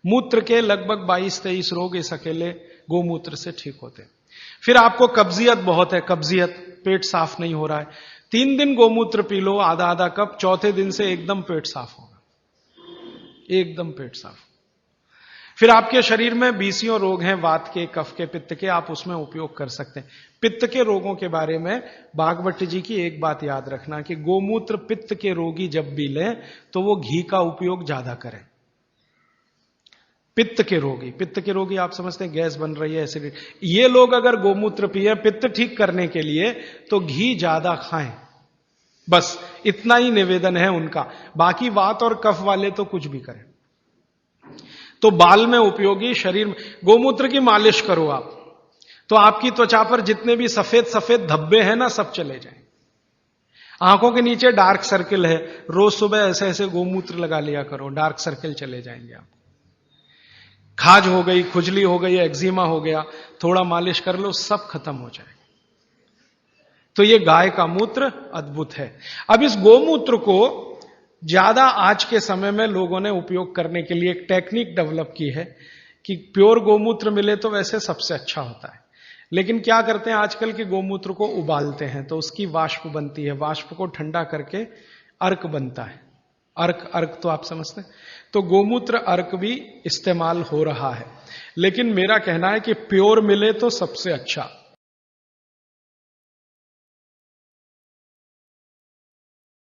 मूत्र के लगभग 22-23 रोग इस अकेले गोमूत्र से ठीक होते हैं। फिर आपको कब्जियत बहुत है, कब्जियत, पेट साफ नहीं हो रहा है, 3 दिन गोमूत्र पी लो, आधा आधा कप, चौथे दिन से एकदम पेट साफ होगा, एकदम पेट साफ। फिर आपके शरीर में 20 रोग हैं, वात के, कफ के, पित्त के, आप उसमें उपयोग कर सकते हैं। पित्त के रोगों के बारे में भागवत जी की एक बात याद रखना कि गोमूत्र पित्त के रोगी जब भी लें तो वो घी का उपयोग ज्यादा करें। पित्त के रोगी आप समझते हैं गैस बन रही है, एसिडिटी, ये लोग अगर गोमूत्र पिए पित्त ठीक करने के लिए तो घी ज्यादा खाएं, बस इतना ही निवेदन है उनका। बाकी वात और कफ वाले तो कुछ भी करें। तो बाल में उपयोगी, शरीर में गोमूत्र की मालिश करो आप, तो आपकी त्वचा पर जितने भी सफेद सफेद धब्बे हैं ना, सब चले जाएं। आंखों के नीचे डार्क सर्किल है, रोज सुबह ऐसे ऐसे गोमूत्र लगा लिया करो, डार्क सर्किल चले जाएंगे आप। खाज हो गई, खुजली हो गई, एक्जिमा हो गया, थोड़ा मालिश कर लो, सब खत्म हो जाए। तो ये गाय का मूत्र अद्भुत है। अब इस गोमूत्र को ज्यादा आज के समय में लोगों ने उपयोग करने के लिए एक टेक्निक डेवलप की है कि प्योर गोमूत्र मिले तो वैसे सबसे अच्छा होता है, लेकिन क्या करते हैं आजकल के गोमूत्र को उबालते हैं तो उसकी वाष्प बनती है, वाष्प को ठंडा करके अर्क बनता है। अर्क, अर्क तो आप समझते हैं। तो गोमूत्र अर्क भी इस्तेमाल हो रहा है, लेकिन मेरा कहना है कि प्योर मिले तो सबसे अच्छा।